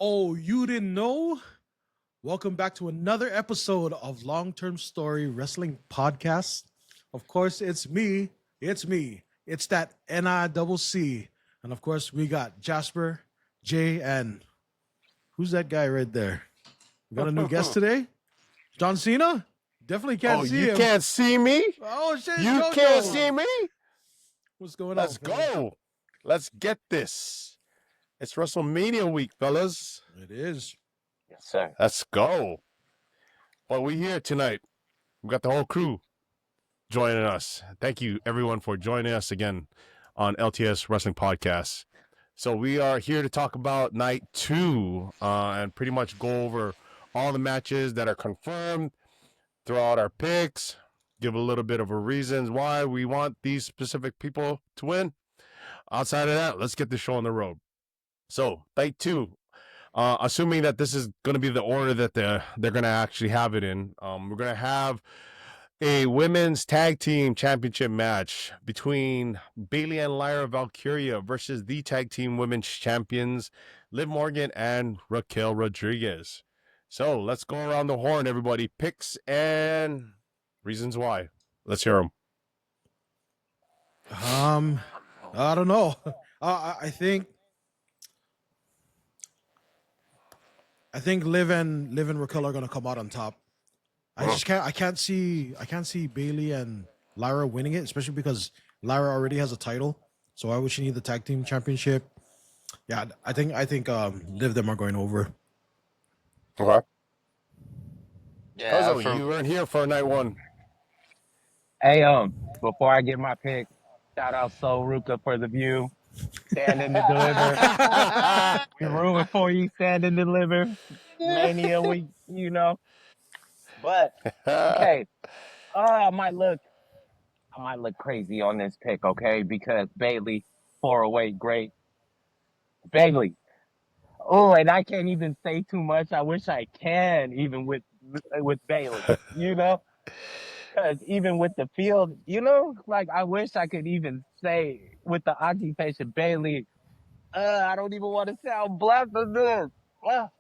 Oh, you didn't know? Welcome back to another episode of Long Term Story Wrestling Podcast. Of course, it's me. It's that NICC. And of course, we got Jasper, Jay, and who's that guy right there? We got a new guest today? John Cena? Definitely can't see you him. can't see me? Oh, shit. You can't see me? What's going Let's on? Let's go. Let's get this. It's WrestleMania week, fellas. It is. Yes, sir. Let's go. Well, we're here tonight. We got the whole crew joining us. Thank you, everyone, for joining us again on LTS Wrestling Podcast. So we are here to talk about night 2 and pretty much go over all the matches that are confirmed, throw out our picks, give a little bit of a reasons why we want these specific people to win. Outside of that, let's get the show on the road. So, night 2, assuming that this is going to be the order that they're going to actually have it in, we're going to have a women's tag team championship match between Bayley and Lyra Valkyria versus the tag team women's champions, Liv Morgan and Raquel Rodriguez. So, let's go around the horn, everybody. Picks and reasons why. Let's hear them. I don't know. I think Liv and Raquel are gonna come out on top. I can't see Bayley and Lyra winning it, especially because Lyra already has a title. So why would she need the tag team championship? Yeah, I think Liv them are going over. Okay. Yeah. You weren't here for night 1. Hey, before I give my pick, shout out Soul Ruka for the view. Stand and deliver. We rooting for you. Stand and deliver. Mania week, you know. But okay, I might look crazy on this pick, okay? Because Bayley, 408, great. Bayley. Oh, and I can't even say too much. I wish I can, even with Bayley, you know? Because even with the field, you know, like I wish I could even say with the occupation Bayley, I don't even want to sound blasphemous. But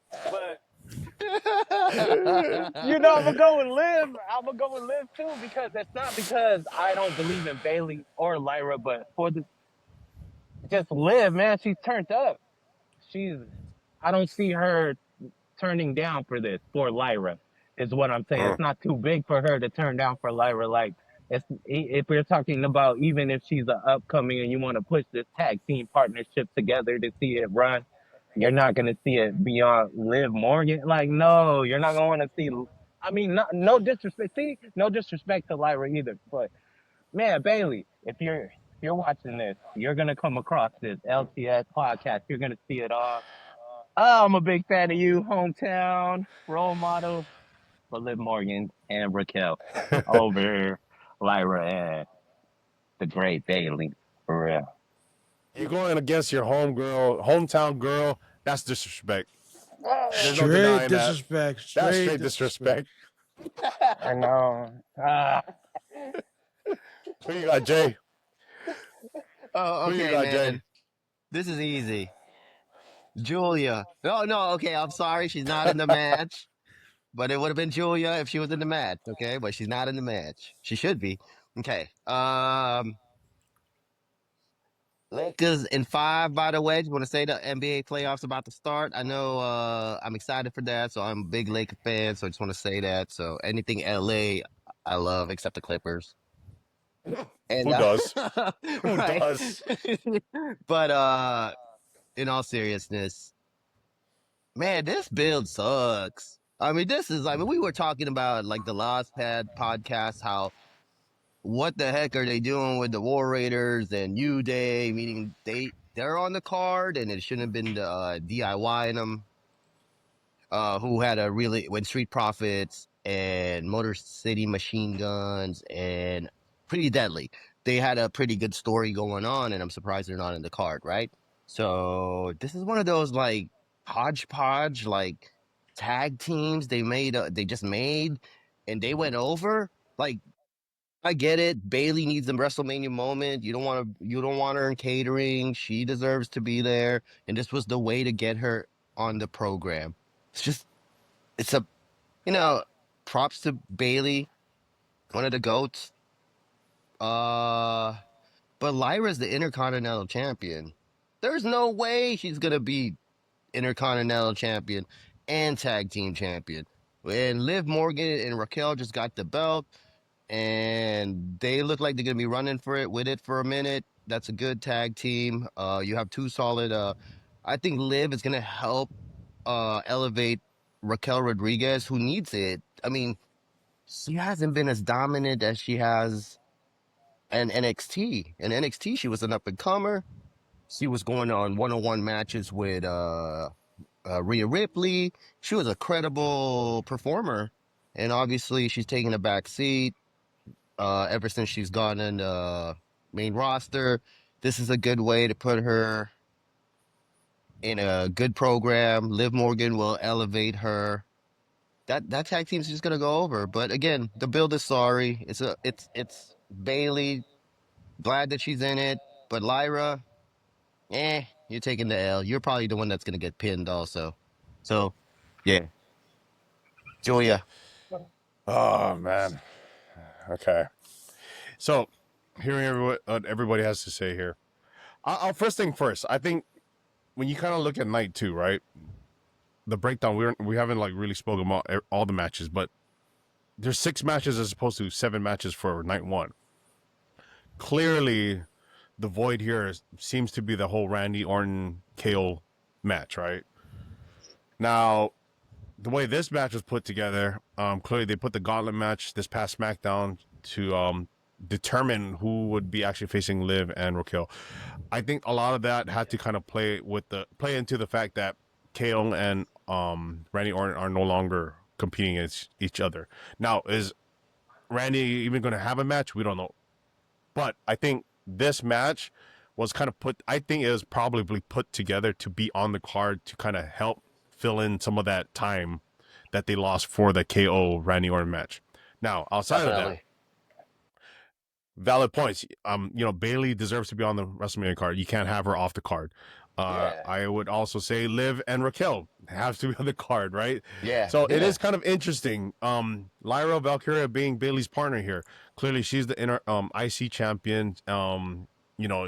you know, I'm gonna go with Liv. I'm gonna go with Liv too, because it's not because I don't believe in Bayley or Lyra, but for the just Liv, man, she's turned up. I don't see her turning down for this for Lyra, is what I'm saying. It's not too big for her to turn down for Lyra. Like, if we're talking about even if she's an upcoming and you want to push this tag team partnership together to see it run, you're not going to see it beyond Liv Morgan. Like, no, you're not going to see. I mean, no disrespect. See, no disrespect to Lyra either. But man, Bayley, if you're watching this, you're gonna come across this LTS podcast. You're gonna see it all. Oh, I'm a big fan of you, hometown role model for Liv Morgan and Raquel over Lyra and the great Bayley, for real. You're going against your hometown girl. That's disrespect. There's no Straight denying disrespect. that. That's straight disrespect. I know. Who you got, Jay? Oh, Who you okay, got, man. Jay? This is easy. Julia. Oh, no, okay, I'm sorry. She's not in the match. But it would have been Julia if she was in the match, okay? But she's not in the match. She should be. Okay. Lakers in 5, by the way. Just want to say the NBA playoffs about to start. I know I'm excited for that, so I'm a big Laker fan, so I just want to say that. So anything LA, I love, except the Clippers. And, Who does? Who right. does? But in all seriousness, man, this build sucks. I mean, we were talking about like the last podcast, how what the heck are they doing with the War Raiders and New Day, meaning they're on the card and it shouldn't have been DIY in them, who had when Street Profits and Motor City Machine Guns and Pretty Deadly, they had a pretty good story going on, and I'm surprised they're not in the card, right? So this is one of those like hodgepodge like tag teams they just made and they went over. Like, I get it. Bayley needs the WrestleMania moment. You don't want her in catering. She deserves to be there, and this was the way to get her on the program. It's a, props to Bayley, one of the GOATs. But Lyra's the Intercontinental Champion. There's no way she's gonna be Intercontinental Champion and Tag Team Champion. And Liv Morgan and Raquel just got the belt, and they look like they're gonna be running with it for a minute. That's a good tag team. You have two solid. I think Liv is gonna help elevate Raquel Rodriguez, who needs it. I mean, she hasn't been as dominant as she has in NXT. In NXT, she was an up and comer. She was going on one-on-one matches with Rhea Ripley. She was a credible performer, and obviously she's taking a back seat ever since she's gone in the main roster. This is a good way to put her in a good program. Liv Morgan will elevate her. That tag team's just gonna go over. But again, the build is sorry. It's Bayley. Glad that she's in it, but Lyra, you're taking the L. You're probably the one that's gonna get pinned also. So, yeah, Julia. Oh man. Okay. So, hearing what everybody has to say here. I'll first thing first. I think when you kind of look at night 2, right? The breakdown, we haven't like really spoken about all the matches, but there's 6 matches as opposed to 7 matches for night 1. Clearly, the void here seems to be the whole Randy Orton KO match, right? Now, the way this match was put together, clearly they put the gauntlet match this past SmackDown to determine who would be actually facing Liv and Raquel. I think a lot of that had to kind of play into the fact that KO and Randy Orton are no longer competing against each other. Now, is Randy even going to have a match? We don't know. But I think this match was kind of I think it was probably put together to be on the card to kind of help fill in some of that time that they lost for the KO Randy Orton match. Now, outside of that, valid points. Bayley deserves to be on the WrestleMania card. You can't have her off the card. I would also say Liv and Raquel have to be on the card, right? Yeah. So it is kind of interesting. Lyra Valkyria being Bayley's partner here. Clearly, she's the IC champion.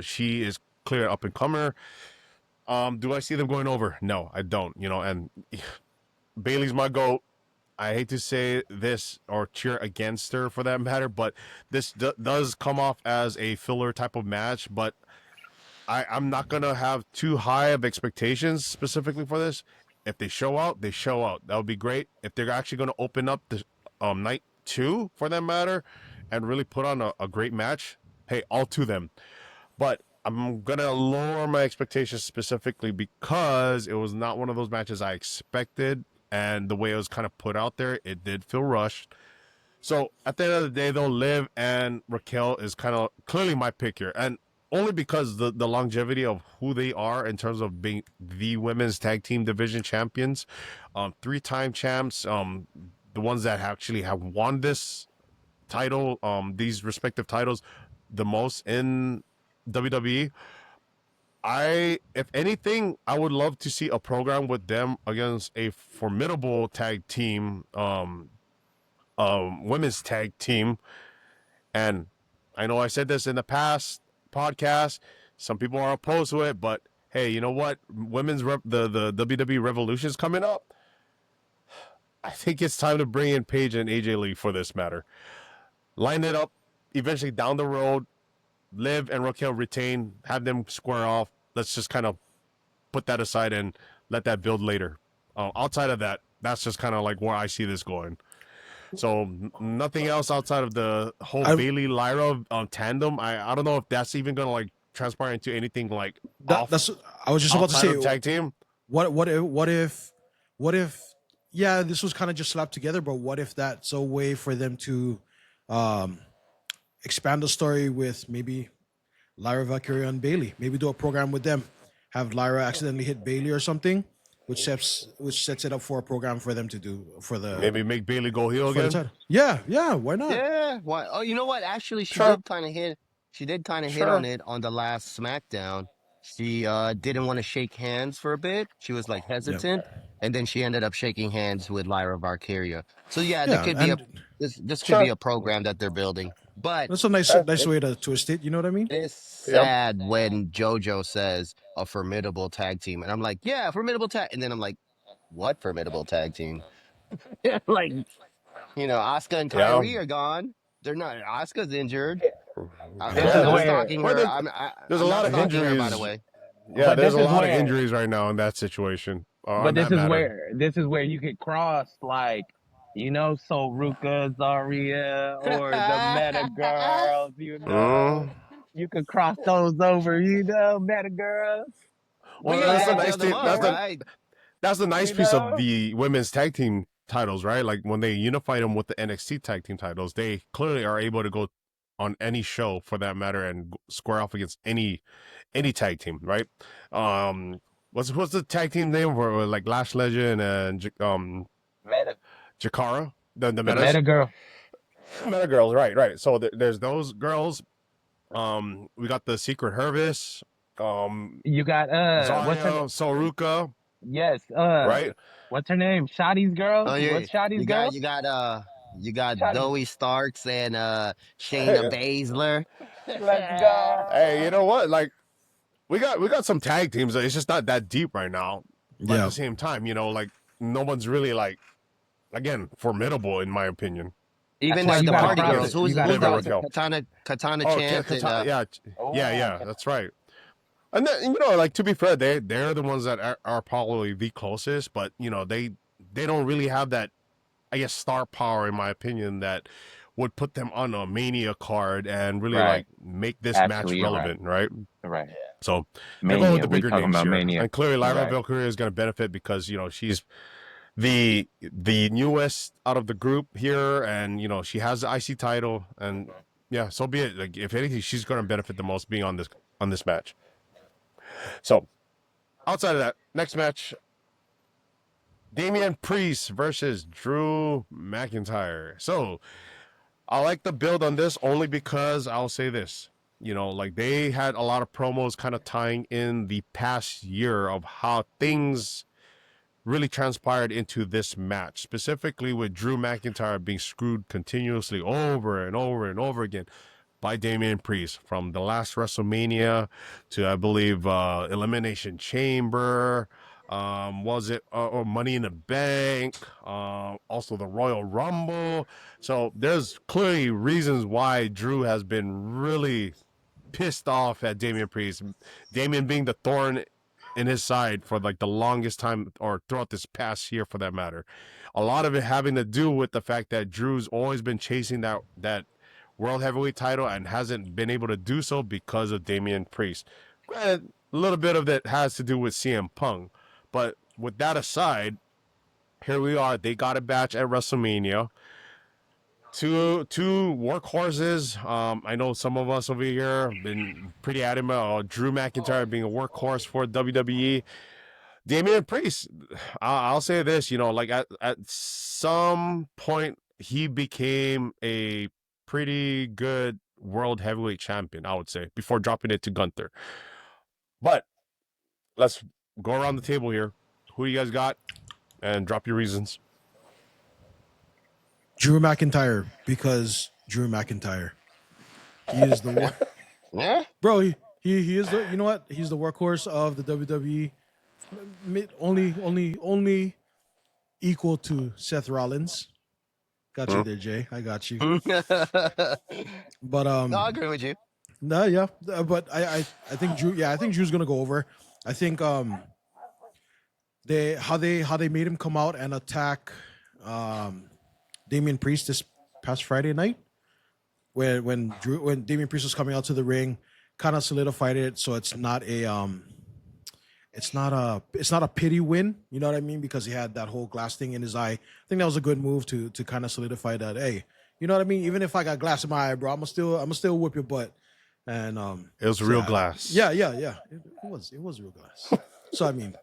She is clear up and comer. Do I see them going over? No, I don't. And Bayley's my GOAT. I hate to say this or cheer against her for that matter, but this does come off as a filler type of match. But I'm not going to have too high of expectations specifically for this. If they show out, they show out. That would be great. If they're actually going to open up the night 2 for that matter and really put on a great match, hey, all to them. But I'm going to lower my expectations specifically because it was not one of those matches I expected. And the way it was kind of put out there, it did feel rushed. So at the end of the day, though, Liv and Raquel is kind of clearly my pick here. And only because the longevity of who they are in terms of being the women's tag team division champions, 3-time champs, the ones that actually have won this title, these respective titles the most in WWE. If anything, I would love to see a program with them against a formidable tag team, women's tag team. And I know I said this in the past podcast. Some people are opposed to it, but hey, you know what? The WWE Revolution is coming up. I think it's time to bring in Paige and AJ Lee for this matter. Line it up eventually down the road. Liv and Raquel retain, have them square off. Let's just kind of put that aside and let that build later. Outside of that, that's just kind of like where I see this going. So nothing else outside of the whole Bayley Lyra tandem. I don't know if that's even gonna like transpire into anything like that's. I was just about to say tag team. What if? Yeah, this was kind of just slapped together, but what if that's a way for them to expand the story with maybe Lyra Valkyria and Bayley? Maybe do a program with them. Have Lyra accidentally hit Bayley or something, which sets it up for a program for them to do for the maybe make Bayley go heel again. Yeah, why not? Yeah, why? Oh, you know what? Actually, she did kind of hit. She did kind of hit on it on the last SmackDown. She didn't want to shake hands for a bit. She was like hesitant, and then she ended up shaking hands with Lyra Valkyria. So yeah, there Yeah, could be and this could be Sure. a program that they're building. But that's a nice Uh, nice way to twist it. You know what I mean? it's Yep. sad when JoJo says a formidable tag team, and I'm like, yeah, formidable tag, and then I'm like, what formidable tag team? Like, Asuka and Yeah. Kyrie are gone. They're not. Asuka's injured. I'm This Yeah, is not there's, where. stalking well, her. there's a I'm lot not of stalking her, by the injuries. way. Yeah, But there's this a is lot of where. injuries right now in that situation, But on that matter. this is where you could cross like, so Ruka, Zarya, or the Meta Girls. Mm. You could cross those over. Meta Girls. We Well, gotta that's the Yeah, detail nice them thing. up, right? That's the nice you piece of know. the women's tag team titles, right? Like when they unify them with the NXT tag team titles, they clearly are able to go on any show for that matter and square off against any tag team, right? What's the tag team name for like Lash Legend and Meta, Jakara, the the Metas, Meta Girl. Meta girls, right? So there's those girls. We got the Secret Hervis, You got what's her name? Zarya, Soruka, Yes, right? what's her name? Shotty's girl. Oh yeah, What's Shotty's you got girl? Zoe Starks and Shayna Hey, Baszler. Let's go. hey, you know what? Like we got some tag teams. It's just not that deep right now. But at Yeah. the same time, like no one's really like again formidable in my opinion. That's Even why you the gotta party cross girls. it. You gotta Who's Maybe cross the it. Raquel. Katana Oh, Chance and Oh, that's right. And then, like to be fair, they're the ones that are probably the closest, but they don't really have that, I guess, star power in my opinion that would put them on a Mania card and really right. like make this match Actually, you're right. relevant, right? Right. So they're going with Mania. the We bigger talking names about here, Mania. and clearly Lyra Right. Valkyria is going to benefit because she's the newest out of the group here, and she has the IC title, and yeah, so be it. Like if anything, she's going to benefit the most being on this match. So outside of that, next match, Damian Priest versus Drew McIntyre. So I like the build on this only because I'll say this. Like they had a lot of promos kind of tying in the past year of how things really transpired into this match, specifically with Drew McIntyre being screwed continuously over and over and over again by Damian Priest from the last WrestleMania to, I believe, Elimination Chamber. Was it or Money in the Bank? Also the Royal Rumble. So there's clearly reasons why Drew has been really pissed off at Damian Priest. Damian being the thorn in his side for like the longest time, or throughout this past year for that matter. A lot of it having to do with the fact that Drew's always been chasing that world heavyweight title and hasn't been able to do so because of Damian Priest. Granted, a little bit of it has to do with CM Punk, but with that aside, here we are. They got a match at WrestleMania. Two workhorses. I know some of us over here have been pretty adamant about Drew McIntyre being a workhorse for WWE. Damian Priest, I'll say this, like at some point he became a pretty good world heavyweight champion, I would say, before dropping it to Gunther. But let's go around the table here. Who you guys got? And drop your reasons. Drew McIntyre, because Drew McIntyre. He is the Yeah. bro. He is the, you know what? He's the workhorse of the WWE. Only equal to Seth Rollins. Got you there, Jay. I got you. But No, I agree with you. no, yeah. But I think Drew. Yeah, I think Drew's gonna go over. I think they made him come out and attack Damian Priest this past Friday night, when Damian Priest was coming out to the ring, kind of solidified it, so it's not a pity win, you know what I mean? Because he had that whole glass thing in his eye. I think that was a good move to kind of solidify that. Hey, you know what I mean? Even if I got glass in my eye, bro, I'm still whip your butt. And it was real glass. Yeah. It was real glass. So I mean,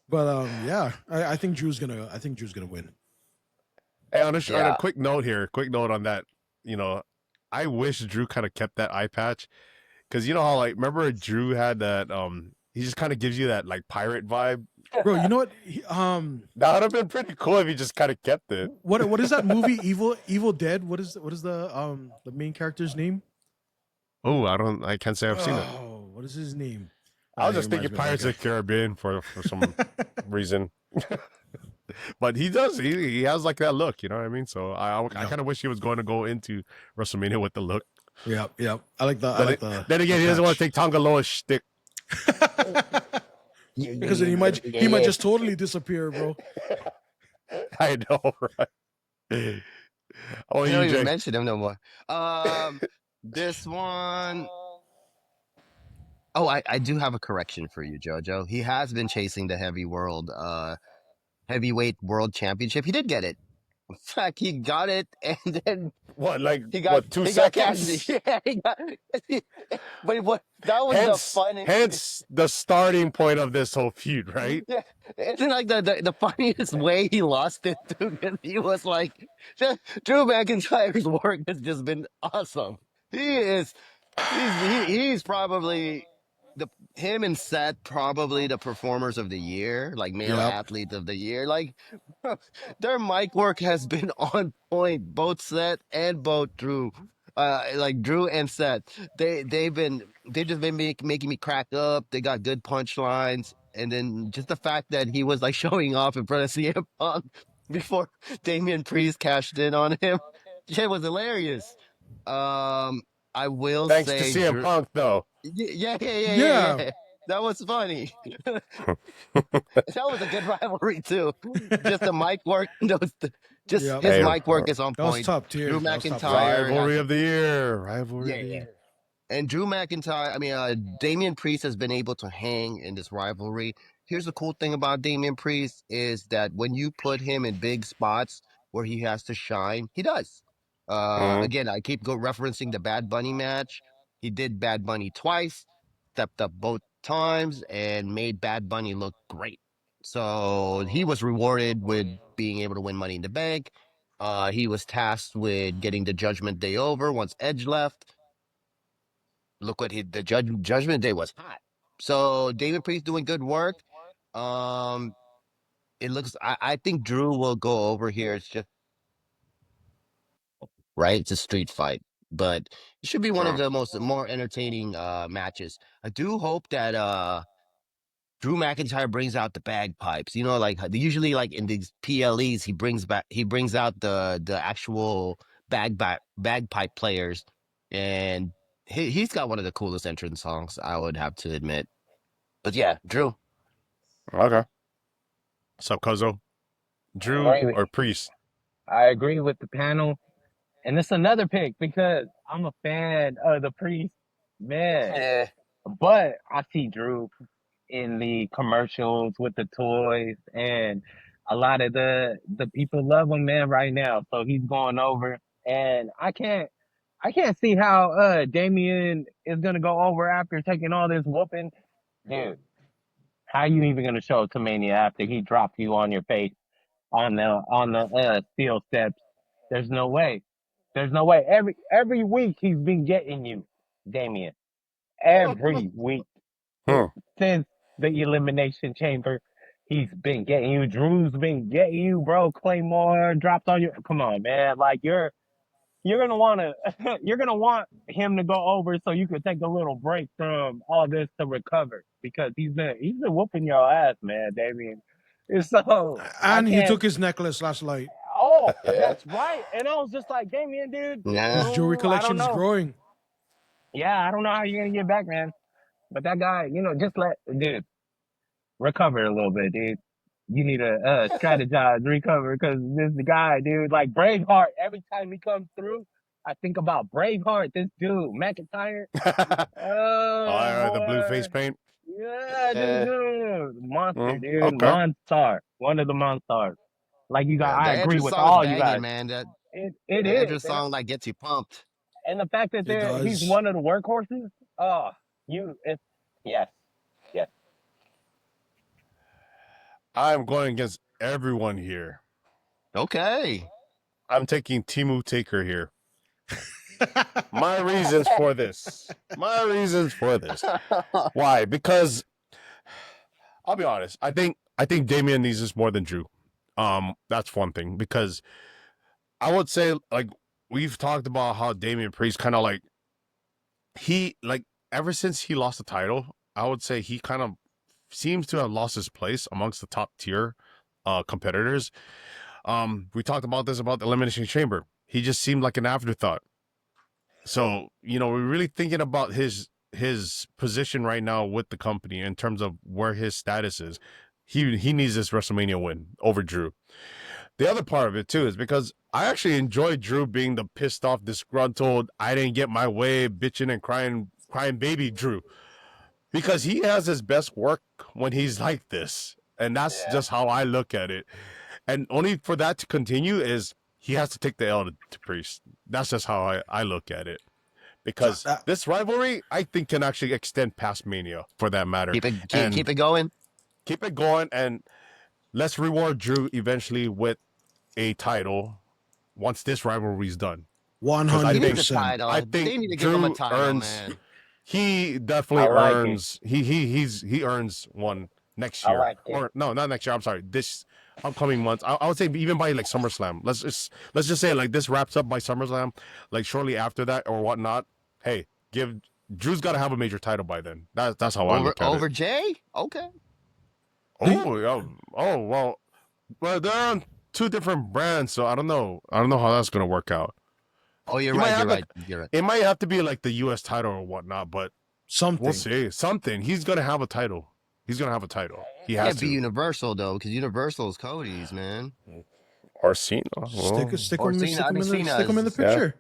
but yeah, I think Drew's gonna win. Hey, on a quick note on that, I wish Drew kind of kept that eye patch. Because you know how like remember Drew had that he just kind of gives you that like pirate vibe. Bro, you know what? That would have been pretty cool if he just kind of kept it. What is that movie? Evil Dead. What is the main character's name? Oh, I can't say I've seen it. Oh, what is his name? I was He just thinking reminds me Pirates of the Caribbean for some reason. But he does. He has like that look, you know what I mean? So I kind of wish he was going to go into WrestleMania with the look. Yeah. I like the. Then again, he doesn't want to take Tongaloa's shtick. Because then he might just totally disappear, bro. I know, right? Oh, I don't you even mention him no more. This one. Oh, I do have a correction for you, JoJo. He has been chasing the heavyweight world championship. He did get it. In fact, he got it, and then what, like he got what, 2 he seconds? Got yeah, he got. But what that was the funny. Hence the starting point of this whole feud, right? Yeah, it's like the funniest way he lost it too. Because he was like, Drew McIntyre's work has just been awesome. He's probably him and Seth probably the performers of the year, like male athlete of the year. Like their mic work has been on point, both Seth and both Drew. Like Drew and Seth, they've just been making me crack up. They got good punchlines, and then just the fact that he was like showing off in front of CM Punk before Damian Priest cashed in on him, it was hilarious. I will Thanks say, to CM Punk, though. Yeah. That was funny. That was a good rivalry too. Just the mic work. His mic work is on point. That was top tier. Drew McIntyre, rivalry of the year. And Drew McIntyre. Damian Priest has been able to hang in this rivalry. Here's the cool thing about Damian Priest is that when you put him in big spots where he has to shine, he does. Again, I keep referencing the Bad Bunny match. He did Bad Bunny twice, stepped up both times, and made Bad Bunny look great. So he was rewarded with being able to win Money in the Bank. He was tasked with getting the Judgment Day over once Edge left. Look what the Judgment Day was hot. So David Priest doing good work. It looks. I think Drew will go over here. It's just right. It's a street fight, but it should be one of the more entertaining matches. I do hope that Drew McIntyre brings out the bagpipes. You know, like usually, like in these PLEs, he brings out the actual bagpipe players, and he's got one of the coolest entrance songs, I would have to admit. But yeah, Drew. Okay. What's up, Cuzzo? Drew or Priest? I agree with the panel. And it's another pick because I'm a fan of the Priest, man. But I see Drew in the commercials with the toys, and a lot of the people love him, man, right now. So he's going over, and I can't see how Damian is gonna go over after taking all this whooping, dude. How you even gonna show up to Mania after he dropped you on your face on the steel steps? There's no way. There's no way. Every week he's been getting you, Damian. Every week since the Elimination Chamber, he's been getting you. Drew's been getting you, bro. Claymore dropped on you. Come on, man. Like you're gonna want him to go over so you can take a little break from all this to recover because he's been whooping your ass, man, Damian. So and he took his necklace last night. Oh, that's right. And I was just like, Damian, dude. His jewelry collection is growing. Yeah, I don't know how you're gonna get back, man. But that guy, just dude, recover a little bit, dude. You need to strategize, recover, because this guy, dude, like Braveheart. Every time he comes through, I think about Braveheart. This dude, McIntyre. The blue face paint. Yeah, dude, monster, dude, okay. Monster, one of the monsters. Like you guys, I agree with all you guys, man. That it is a song that gets you pumped, and the fact that he's one of the workhorses. Yes. I'm going against everyone here. Okay. I'm taking Timu Taker here. My reasons for this. My reasons for this. Why? Because I'll be honest. I think Damian needs this more than Drew. That's one thing, because I would say, like, we've talked about how Damian Priest kind of like, he, like, ever since he lost the title, I would say he kind of seems to have lost his place amongst the top tier competitors. We talked about this about the Elimination Chamber. He just seemed like an afterthought. So, we're really thinking about his position right now with the company in terms of where his status is. He needs this WrestleMania win over Drew. The other part of it too is because I actually enjoy Drew being the pissed off, disgruntled, I didn't get my way, bitching and crying baby Drew, because he has his best work when he's like this, and that's just how I look at it. And only for that to continue is he has to take the L to Priest. That's just how I look at it. Because this rivalry, I think, can actually extend past Mania, for that matter. Keep it going. Keep it going, and let's reward Drew eventually with a title once this rivalry is done. 100%. I think they need to give Drew him a title, earns. man. He definitely earns. He earns one next year. Or no, not next year. I'm sorry. This upcoming months. I would say even by like SummerSlam. Let's just say like this wraps up by SummerSlam, like shortly after that or whatnot. Hey, Drew's got to have a major title by then. That's how I look at it. Over Jey? Okay. Well, they're on two different brands, so I don't know how that's gonna work out. Oh, you're right. It might have to be like the U.S. title or whatnot, but something. We'll see. Something. He's gonna have a title. He has to be Universal though, because Universal is Cody's, man. Or Cena. Stick him in the picture.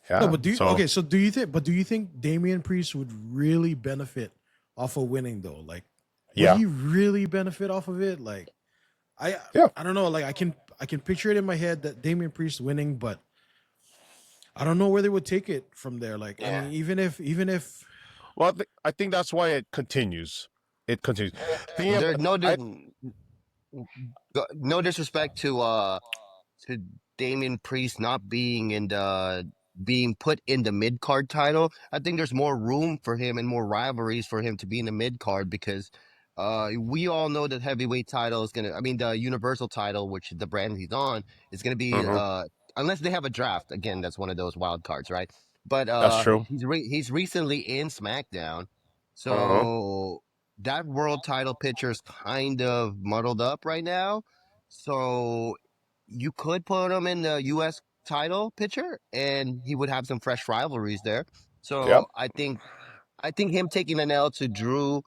Yeah. No, but do you think Damian Priest would really benefit off of winning though? Like, would he really benefit off of it? Like, I don't know. Like, I can picture it in my head that Damian Priest winning, but I don't know where they would take it from there. Like, I mean, even if. Well, I think that's why it continues. There's no disrespect to Damian Priest not being being put in the mid card title. I think there's more room for him and more rivalries for him to be in the mid card, because we all know that heavyweight title is the Universal title, which the brand he's on, is gonna be unless they have a draft. Again, that's one of those wild cards, right? But that's true. He's recently in SmackDown, so that world title picture is kind of muddled up right now. So you could put him in the U.S. title picture, and he would have some fresh rivalries there. So I think him taking an L to Drew,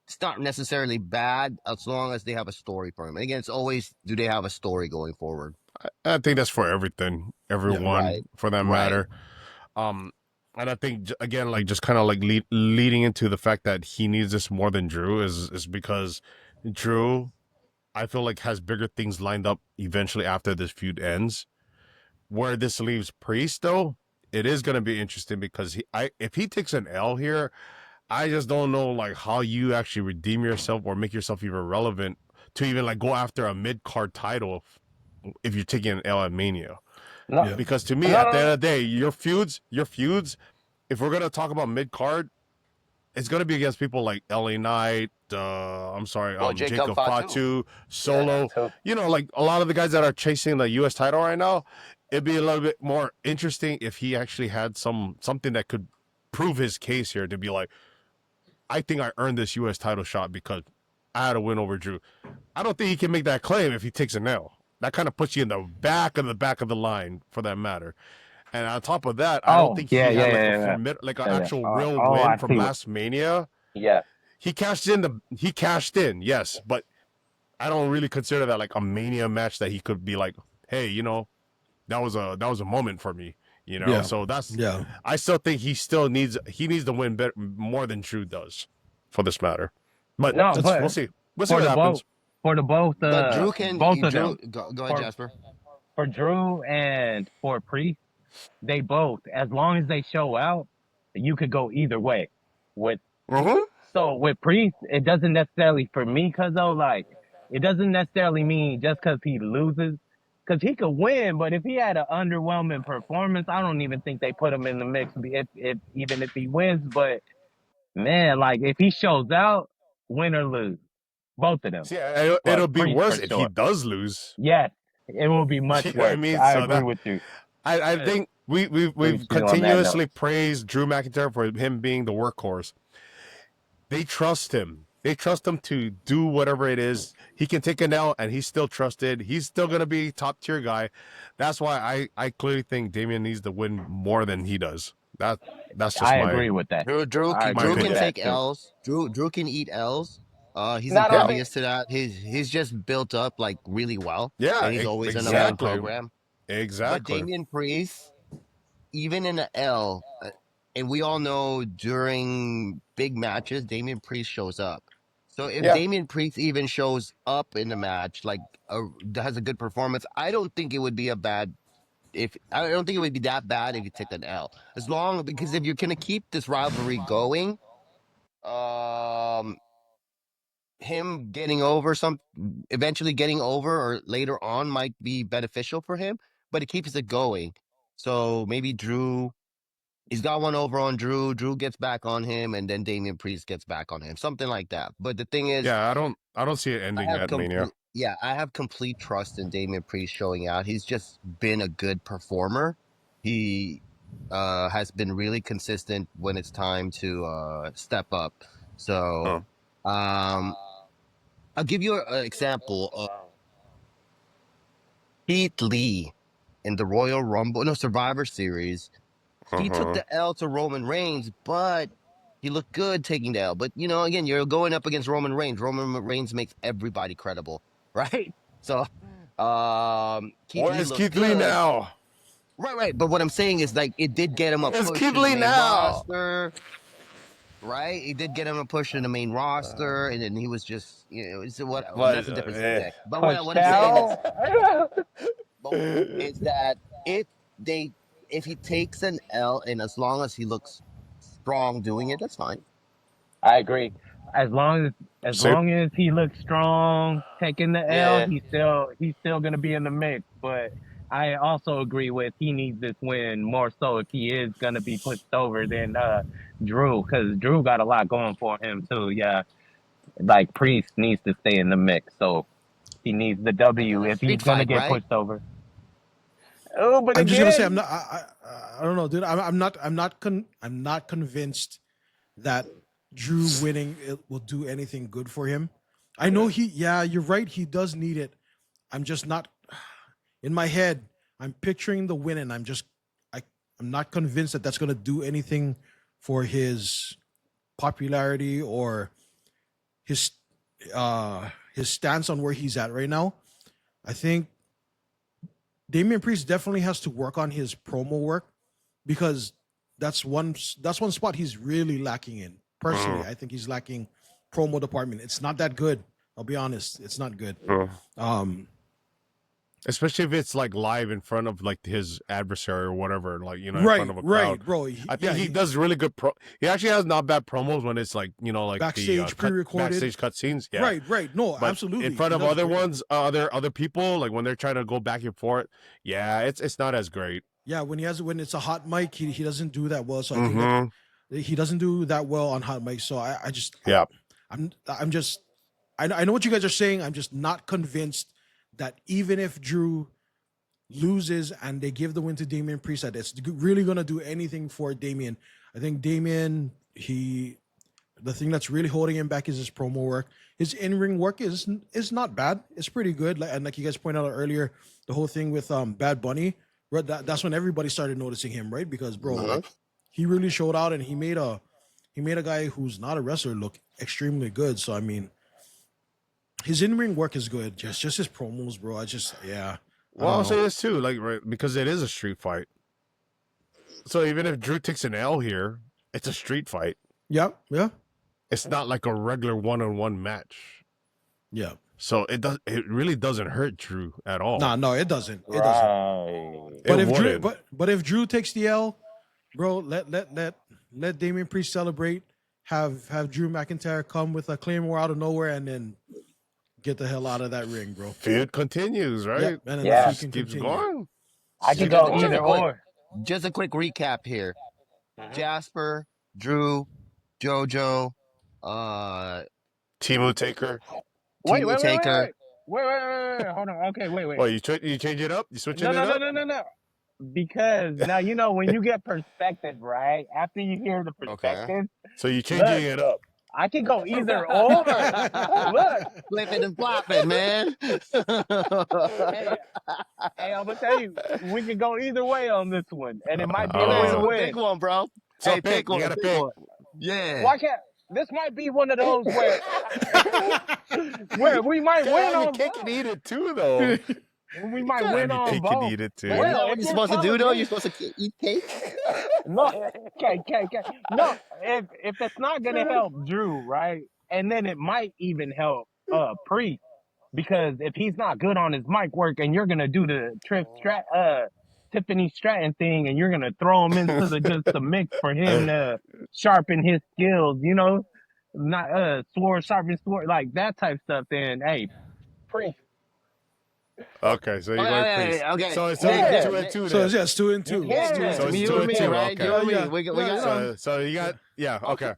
it's not necessarily bad as long as they have a story for him. And again, it's always, do they have a story going forward? I think that's for everyone, for that matter. And I think, again, like, just kind of like leading into the fact that he needs this more than Drew is because Drew, I feel like, has bigger things lined up eventually after this feud ends. Where this leaves Priest, though, it is going to be interesting, because if he takes an L here, I just don't know, like, how you actually redeem yourself or make yourself even relevant to even, like, go after a mid-card title if you're taking an L at Mania. No. Because to me, at the end of the day, your feuds, if we're going to talk about mid-card, it's going to be against people like LA Knight, Jacob Fatu, Solo. Like, a lot of the guys that are chasing the U.S. title right now, it'd be a little bit more interesting if he actually had something that could prove his case here, to be like, I think I earned this U.S. title shot because I had a win over Drew. I don't think he can make that claim if he takes an L. That kind of puts you in the back of the line, for that matter. And on top of that, I don't think he had an actual real win from last Mania. Yeah. He cashed in, yes, but I don't really consider that like a Mania match that he could be like, hey, that was a moment for me, So I still think he needs to win better, more than Drew does, for this matter. But we'll see. We'll see what happens. For the both, Drew can both of them. Go ahead, Jasper. For Drew and for Priest, they both, as long as they show out, you could go either way. So with Priest, it doesn't necessarily, for me, it doesn't necessarily mean just because he loses because he could win, but if he had an underwhelming performance, I don't even think they put him in the mix. If even if he wins, but man, like if he shows out, win or lose, both of them. See, But it'll be Priest worse for if he sure. does lose. Yes, it will be much You know what I worse. mean? I So agree with you. I think we've With you on that continuously note. praised Drew McIntyre for him being the workhorse. They trust him. They trust him to do whatever it is. He can take an L, and he's still trusted. He's still gonna be top tier guy. That's why I clearly think Damian needs to win more than he does. That's just I my agree with that. Drew I agree can with opinion. that take too. L's. Drew can eat L's. He's Not only impervious to that. He's just built up like really well, Yeah, and he's always in a main exactly, program. But exactly. Damian Priest, even in an L, and we all know during big matches, Damian Priest shows up. So if yeah. Damian Priest even shows up in the match, like has a good performance, I don't think it would be a bad. I don't think it would be that bad if you take an L. Because if you're gonna keep this rivalry going, him eventually getting over or later on might be beneficial for him, but it keeps it going. So maybe he's got one over on Drew. Drew gets back on him, and then Damian Priest gets back on him, something like that. But the thing is, Yeah, I don't see it ending at Mania. I have complete trust in Damian Priest showing out. He's just been a good performer. He has been really consistent when it's time to step up. So, I'll give you an example of Keith Lee in the Royal Rumble, no, Survivor Series. He took the L to Roman Reigns, but he looked good taking the L. But, again, you're going up against Roman Reigns. Roman Reigns makes everybody credible, right? So, Keith Where Lee is looked Keith Lee good. now? Right. But what I'm saying is, like, it did get him a Where's push Keith in the Lee main now? roster, right? It did get him a push in the main roster, and then he was just, that's a different subject. But what I'm saying is that if he takes an L, and as long as he looks strong doing it, that's fine. I agree. As long as he looks strong, taking the L, Yeah. he's still gonna be in the mix. But I also agree with he needs this win more so if he is gonna be pushed over than Drew, because Drew got a lot going for him too. Yeah, like Priest needs to stay in the mix, so he needs the W if he's Street gonna fight, get right? pushed over. Oh, but I'm just gonna say again, I don't know, dude. I'm not convinced that Drew winning it will do anything good for him. I know you're right. He does need it. I'm just not in my head. I'm picturing the win, and I'm not convinced that that's gonna do anything for his popularity or his stance on where he's at right now. I think Damian Priest definitely has to work on his promo work because that's one spot he's really lacking in. Personally, I think he's lacking promo department. It's not that good. I'll be honest. It's not good. Especially if it's like live in front of like his adversary or whatever, like in right, front of a crowd. bro. I think he does really good He actually has not bad promos when it's like like backstage the pre-recorded, backstage cutscenes. Yeah, right. No, but absolutely. in front of other ones, other people, like when they're trying to go back and forth, yeah, it's not as great. Yeah, when it's a hot mic, he doesn't do that well. So I think that he doesn't do that well on hot mic. So I just I'm just I know what you guys are saying. I'm just not convinced that even if Drew loses and they give the win to Damian Priest, that it's really going to do anything for Damian. I think Damian, the thing that's really holding him back is his promo work. His in-ring work is not bad. It's pretty good. And like you guys pointed out earlier, the whole thing with Bad Bunny, that's when everybody started noticing him, right? Because bro, like, he really showed out and he made a guy who's not a wrestler look extremely good. So I mean, his in-ring work is good. Just his promos, bro. Well, I'll say this too, like because it is a street fight. So even if Drew takes an L here, it's a street fight. Yeah. It's not like a regular one-on-one match. Yeah. So it really doesn't hurt Drew at all. No, it doesn't. It right. doesn't. But if Drew takes the L, bro, let Damian Priest celebrate. Have Drew McIntyre come with a Claymore out of nowhere and then get the hell out of that ring, bro. Feud continues, right? Yep, and then Yeah. the feud can Keeps continue. going. I could Keeps go going. either or. Just a quick recap here. Mhm. Jasper, Drew, JoJo, Timu Taker. Wait, Timo wait, wait, wait, Taker. wait. Hold on. Okay, wait. Well, you change it up? You switching No. it up? Because now you know when you get perspective, right? After you hear the perspective, So you changing it up. I can go either or. Look, Flipping and flopping, man. hey, I'm gonna tell you, we can go either way on this one, and it might be a Oh. So win-win. pick one, bro. So Hey, pick. You gotta pick. one. Yeah. Why can't this might be one of those where we might win Yeah, you on cake and eat it too, though. we might Gotta win have your on cake both. and eat it too. You know Well, what if you're you're supposed to do, telling though? me- You're supposed to eat cake. No, okay. No, if it's not gonna help Drew, right? And then it might even help Priest, because if he's not good on his mic work, and you're gonna do the Tiffany Stratton thing, and you're gonna throw him into the mix for him to sharpen his skills, you know, not sword sharpen sword, like that type stuff. Then hey, Priest. Okay, so you're Oh, going yeah, Priest. yeah, okay. So Yeah. it's 2 and 2 So then. it's just 2 and 2. Yeah. It's 2 and So 2. it's You 2 and and me, 2, right? okay. You and me. Yeah, We yeah, got So you got, yeah, okay.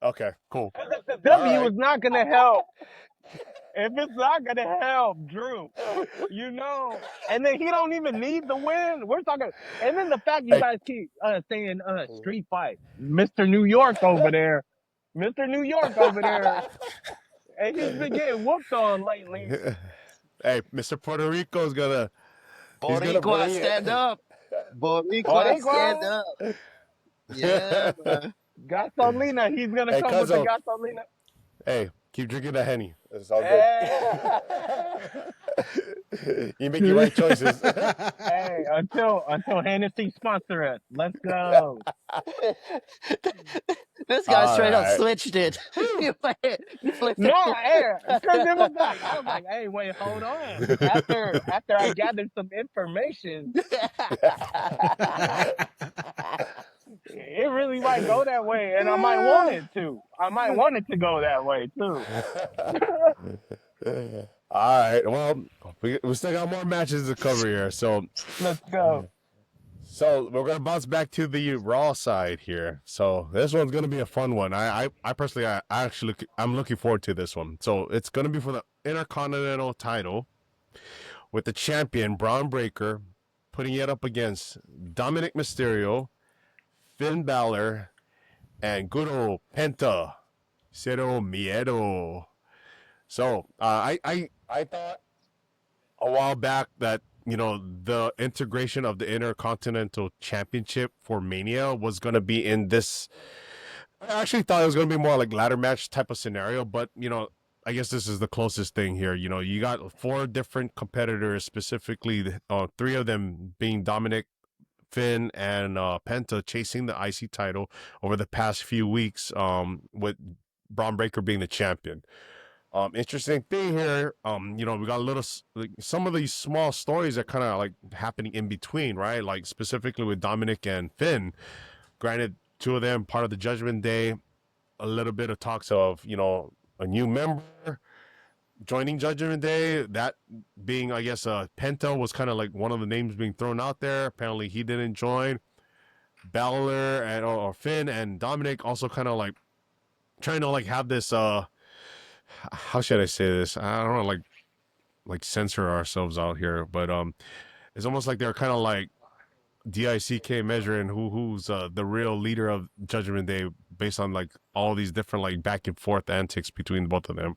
Okay, cool. The W All right. is not gonna help. If it's not gonna help Drew, you know, and then he don't even need the win. We're talking, and then the fact you Hey. guys keep saying street fight, Mr. New York over there, and he's been getting whooped on lately. Hey, Mr. Puerto Rico's gonna. He's gonna Boricua, bring stand it. up. Boricua, stand up. Yeah, man. Gasolina, he's gonna Hey, come with the Cuzzo. gasolina. Hey, keep drinking the Henny. It's all good. Hey, You make your right choices. hey, until Hennessy sponsor us, let's go. This guy straight up Alright. switched it. You flipped No, it. because it was like I was like, hey, wait, hold on. After I gathered some information, it really might go that way, and I might want it to. I might want it to go that way too. All right. Well, we still got more matches to cover here. So Let's go. we're gonna bounce back to the Raw side here. So this one's gonna be a fun one. I personally, I'm looking forward to this one. So it's gonna be for the Intercontinental title, with the champion Bron Breakker putting it up against Dominic Mysterio, Finn Balor, and good old Penta, Cero Miedo. So I thought a while back that, you know, the integration of the Intercontinental Championship for Mania was going to be in this. I actually thought it was going to be more like ladder match type of scenario, but, you know, I guess this is the closest thing here. You know, you got 4 different competitors, specifically 3 of them being Dominik, Finn, and Penta, chasing the IC title over the past few weeks, with Bron Breakker being the champion. Interesting thing here, you know, we got some of these small stories that kind of like happening in between, right? Like specifically with Dominik and Finn. Granted, 2 of them part of the Judgment Day. A little bit of talks of, you know, a new member joining Judgment Day. That being, I guess, Penta was kind of like one of the names being thrown out there. Apparently, he didn't join. Balor and or Finn and Dominik also kind of like trying to like have this how should I say this? I don't want to like censor ourselves out here, but it's almost like they're kind of like DICK measuring who's the real leader of Judgment Day based on like all these different like back and forth antics between both of them.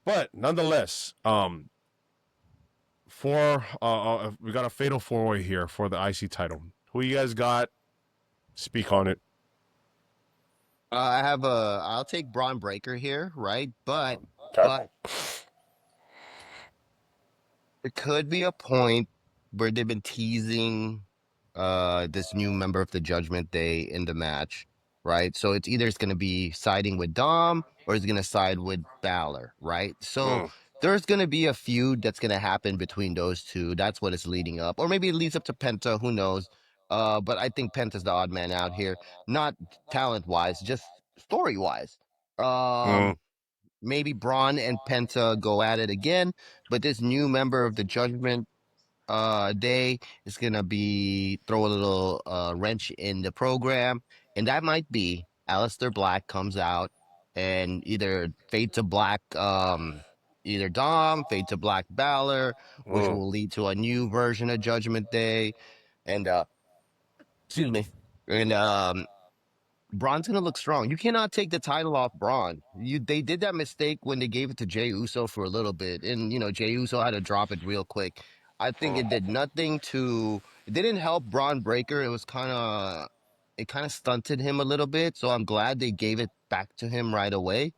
But nonetheless, we got a fatal 4-way here for the IC title. Who you guys got? Speak on it. I'll take Bron Breakker here, right? But there could be a point where they've been teasing this new member of the Judgment Day in the match, right? So it's going to be siding with Dom or it's going to side with Balor, right? So there's going to be a feud that's going to happen between those two. That's what it's leading up. Or maybe it leads up to Penta, who knows? But I think Penta's the odd man out here, not talent-wise, just story-wise. maybe Braun and Penta go at it again, but this new member of the Judgment Day is gonna be throw a little wrench in the program, and that might be Aleister Black comes out and either fade to black, either Dom, fade to black Balor, which will lead to a new version of Judgment Day, and excuse me, and Braun's gonna look strong. You cannot take the title off Braun. They did that mistake when they gave it to Jey Uso for a little bit, and Jey Uso had to drop it real quick. I think it did nothing to. It didn't help Bron Breakker. It kind of stunted him a little bit. So I'm glad they gave it back to him right away.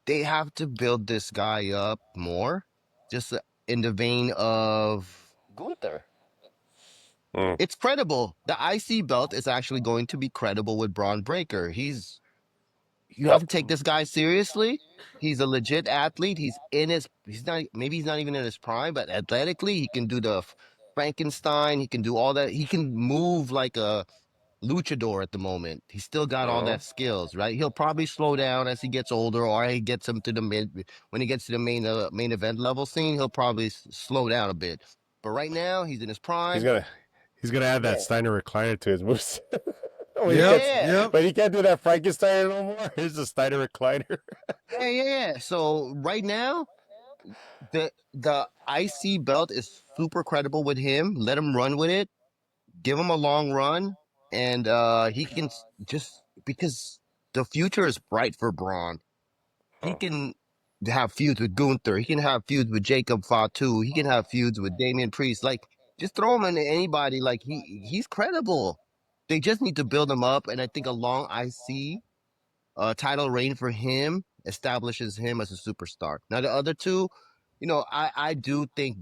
They have to build this guy up more, just in the vein of Gunther. It's credible. The IC belt is actually going to be credible with Bron Breakker. You have to take this guy seriously. He's a legit athlete. He's not, maybe he's not even in his prime, but athletically, he can do the Frankenstein. He can do all that. He can move like a luchador at the moment. He's still got all that skills, right? He'll probably slow down as he gets older, or he gets him to when he gets to the main event level scene, he'll probably slow down a bit. But right now, he's in his prime. He's gonna add that Steiner recliner to his moves. Yep. But he can't do that Frankenstein no more. Here's the Steiner recliner. Yeah. So right now, the IC belt is super credible with him. Let him run with it. Give him a long run, and he can just because the future is bright for Braun. He can have feuds with Gunther. He can have feuds with Jacob Fatu. He can have feuds with Damian Priest. Like, just throw him into anybody. Like, he's credible. They just need to build him up, and I think a long IC title reign for him establishes him as a superstar. Now, the other two, I do think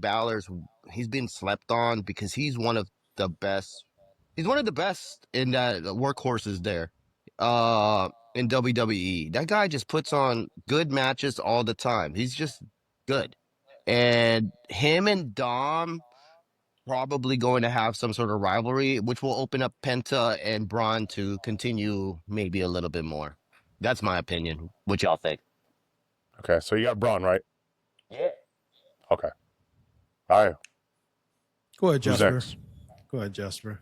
he's been slept on because he's one of the best. He's one of the best in that workhorses there. In WWE. That guy just puts on good matches all the time. He's just good. And him and Dom probably going to have some sort of rivalry, which will open up Penta and Braun to continue maybe a little bit more. That's my opinion. What y'all think? Okay, so you got Braun, right? Yeah. Okay. All right. Go ahead, Who's Jasper. next? Go ahead, Jasper.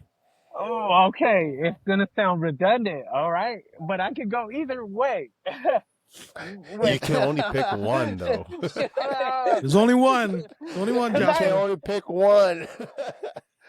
Oh, okay. It's gonna sound redundant, all right, but I could go either way. You can only pick one, though. There's only one. There's only one, You can Jasper. only pick one.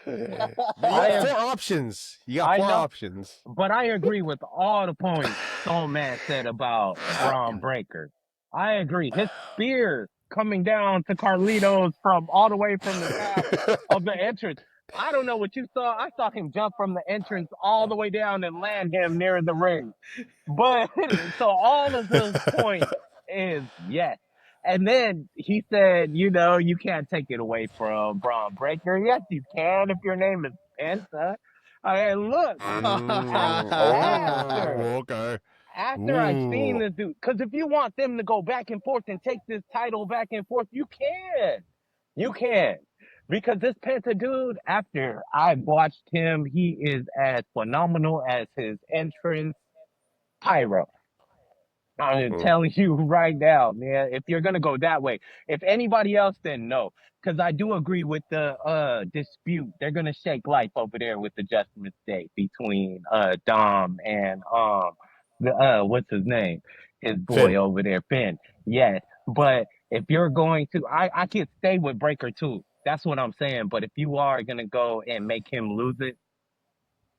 You got 4 options. You got 4 options. But I agree with all the points Soul Man said about Bron Breakker. I agree. His spear coming down to Carlitos from all the way from the top of the entrance. I don't know what you saw. I saw him jump from the entrance all the way down and land him near the ring. But so all of those points is yes. And then he said, you can't take it away from Bron Breakker. Yes, you can if your name is Penta. Look, after I've seen this dude, because if you want them to go back and forth and take this title back and forth, you can. You can. Because this Penta dude, after I've watched him, he is as phenomenal as his entrance pyro. I'm telling you right now, man, if you're going to go that way, if anybody else, then no. Because I do agree with the dispute. They're going to shake life over there with the Judgment Day between Dom and what's his name? His boy Finn. over there, Finn. Yes. But if you're going to, I can stay with Breakker too. That's what I'm saying. But if you are going to go and make him lose it,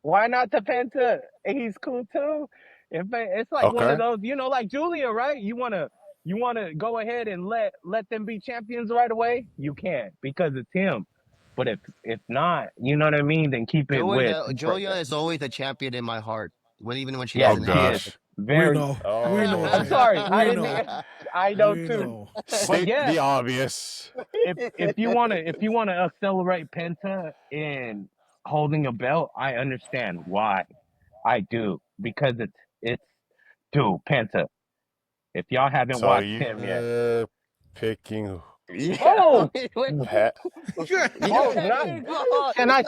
why not the Penta? He's cool too. It's like one of those, like Julia, right? You wanna go ahead and let them be champions right away? You can't because it's him. But if not, you know what I mean? Then keep it with Julia is always a champion in my heart. Even when she yeah, doesn't she have is it. very. We know. We know. I'm Jay. sorry. We know. I know We too. know. State yeah. the obvious. If you wanna accelerate Penta in holding a belt, I understand why. I do because it's dude Penta. If y'all haven't So watched him yet, you're picking oh, Pat. can I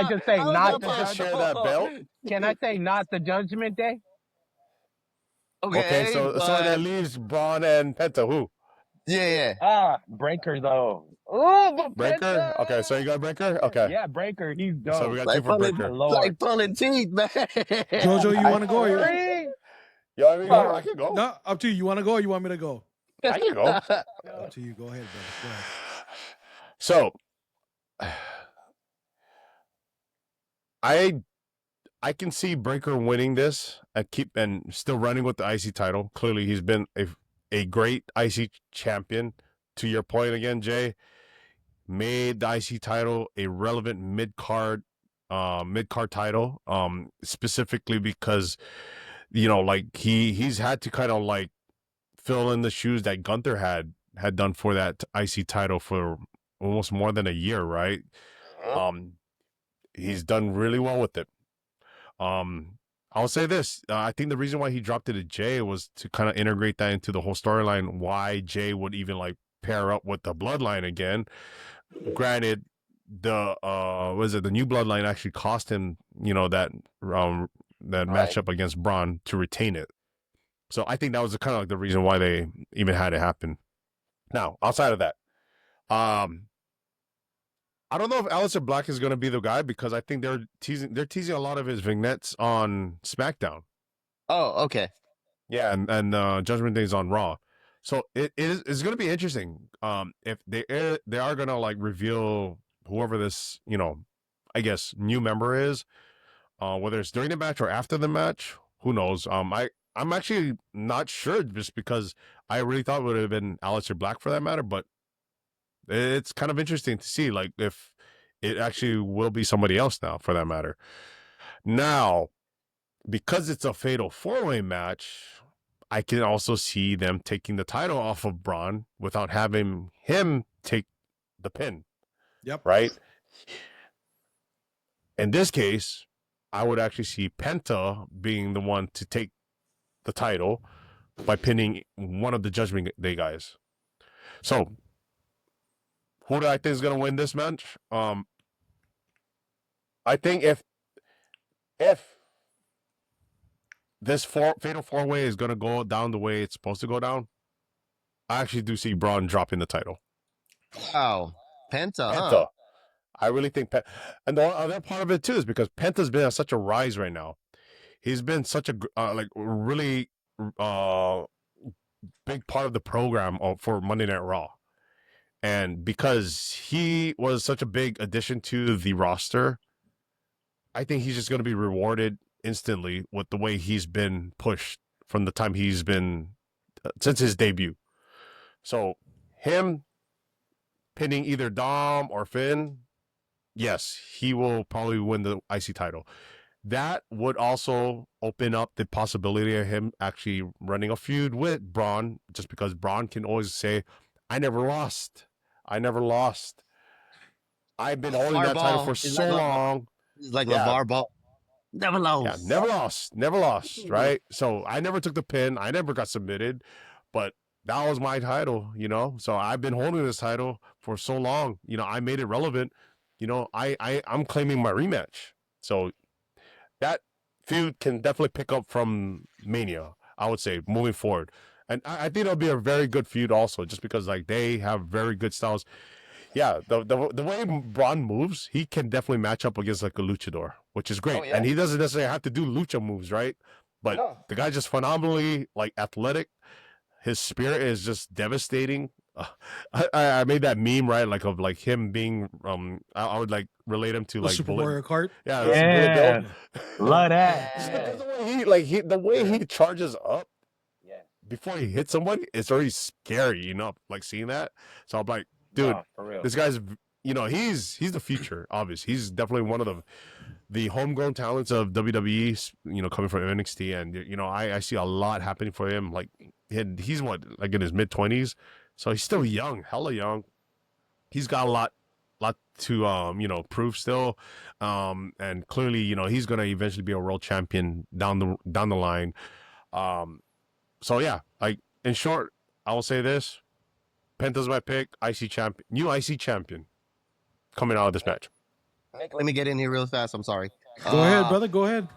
just say not Just share that belt. Can I say not the Judgment Day? Okay, so that leaves Braun and Penta. Who? Yeah. Breaker though. Oh, but Breaker? Penta. Okay, so you got Breaker? Okay. Yeah, Breaker. He's dope. So we got Like two for pulling, Breaker. Lord. pulling teeth, man. Jojo, you want to go? Or Agree. You want me to go? I can go. No, up to you. You want to go or you want me to go? I can go. Up to you. Go ahead, brother. Go ahead. So I can see Breaker winning this and still running with the IC title. Clearly, he's been a great IC champion. To your point again, Jay, made the IC title a relevant mid-card title, specifically because, you know, like he's had to kind of like fill in the shoes that Gunther had done for that IC title for almost more than a year, right? He's done really well with it. I'll say this. I think the reason why he dropped it to Jay was to kind of integrate that into the whole storyline, why Jay would even like pair up with the Bloodline again. Granted, the new Bloodline actually cost him, you know, that matchup against Braun to retain it. So I think that was kind of like the reason why they even had it happen. Now, outside of that, I don't know if Aleister Black is going to be the guy because I think they're teasing a lot of his vignettes on SmackDown. Oh, okay. Yeah, and Judgment Day is on Raw. So it's going to be interesting. If they are going to like reveal whoever this, you know, I guess new member is, whether it's during the match or after the match, who knows? I'm actually not sure just because I really thought it would have been Aleister Black for that matter, but it's kind of interesting to see like if it actually will be somebody else now for that matter. Now, because it's a fatal 4-way match, I can also see them taking the title off of Braun without having him take the pin. Yep. Right? In this case, I would actually see Penta being the one to take the title by pinning one of the Judgment Day guys. So, who do I think is going to win this match? I think if this fatal 4-way is going to go down the way it's supposed to go down, I actually do see Braun dropping the title. Wow. Penta, Penta. huh? I really think and the other part of it too is because Penta's been on such a rise right now. He's been such a really big part of the program for Monday Night Raw. And because he was such a big addition to the roster, I think he's just going to be rewarded instantly with the way he's been pushed from the time he's been since his debut. So him pinning either Dom or Finn, yes, he will probably win the IC title. That would also open up the possibility of him actually running a feud with Braun, just because Braun can always say, I never lost. I've been holding that title for so long. It's like LeVar Ball. Never lost. Yeah, never lost, right? So I never took the pin. I never got submitted, but that was my title, you know? So I've been holding this title for so long. You know, I made it relevant. You know, I'm claiming my rematch. So that feud can definitely pick up from Mania, I would say, moving forward. And I think it'll be a very good feud also, just because like they have very good styles. Yeah, the way Braun moves, he can definitely match up against like a luchador, which is great. Oh, yeah. And he doesn't necessarily have to do lucha moves, right? But the guy's just phenomenally like athletic. His spirit is just devastating. I made that meme, right? Like of like him being I would like relate him to The like Super Bullet. Mario Kart. Yeah, Yeah. Bullet Bill. Love that. The way he charges up Yeah. before he hits someone, it's already scary, you know, like seeing that. So I'm like, dude, No, for real. this guy's, you know, he's the future, obviously. He's definitely one of the homegrown talents of WWE, you know, coming from NXT. And, you know, I see a lot happening for him. Like, he's what, like in his mid-20s? So he's still young, hella young. He's got a lot to, you know, prove still. And clearly, you know, he's going to eventually be a world champion down the line. So, yeah, like, in short, I will say this. Penta's my pick, new IC champion coming out of this match. Let me get in here real fast. I'm sorry. Go ahead, brother. Go ahead.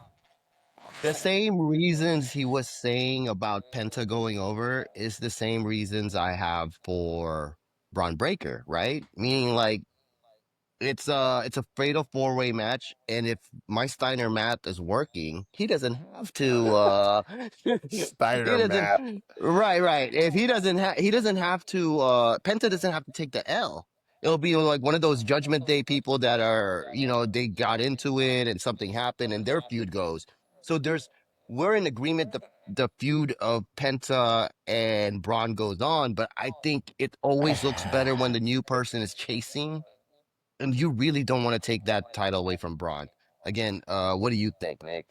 The same reasons he was saying about Penta going over is the same reasons I have for Bron Breakker, right? Meaning like it's a fatal four-way match, and if my Steiner math is working, he doesn't have to he Steiner doesn't Matt. right. If he doesn't have to Penta doesn't have to take the L. It'll be like one of those Judgment Day people that are, they got into it and something happened and their feud goes. So we're in agreement the feud of Penta and Braun goes on, but I think it always looks better when the new person is chasing, and you really don't want to take that title away from Braun. Again, what do you think, Nick?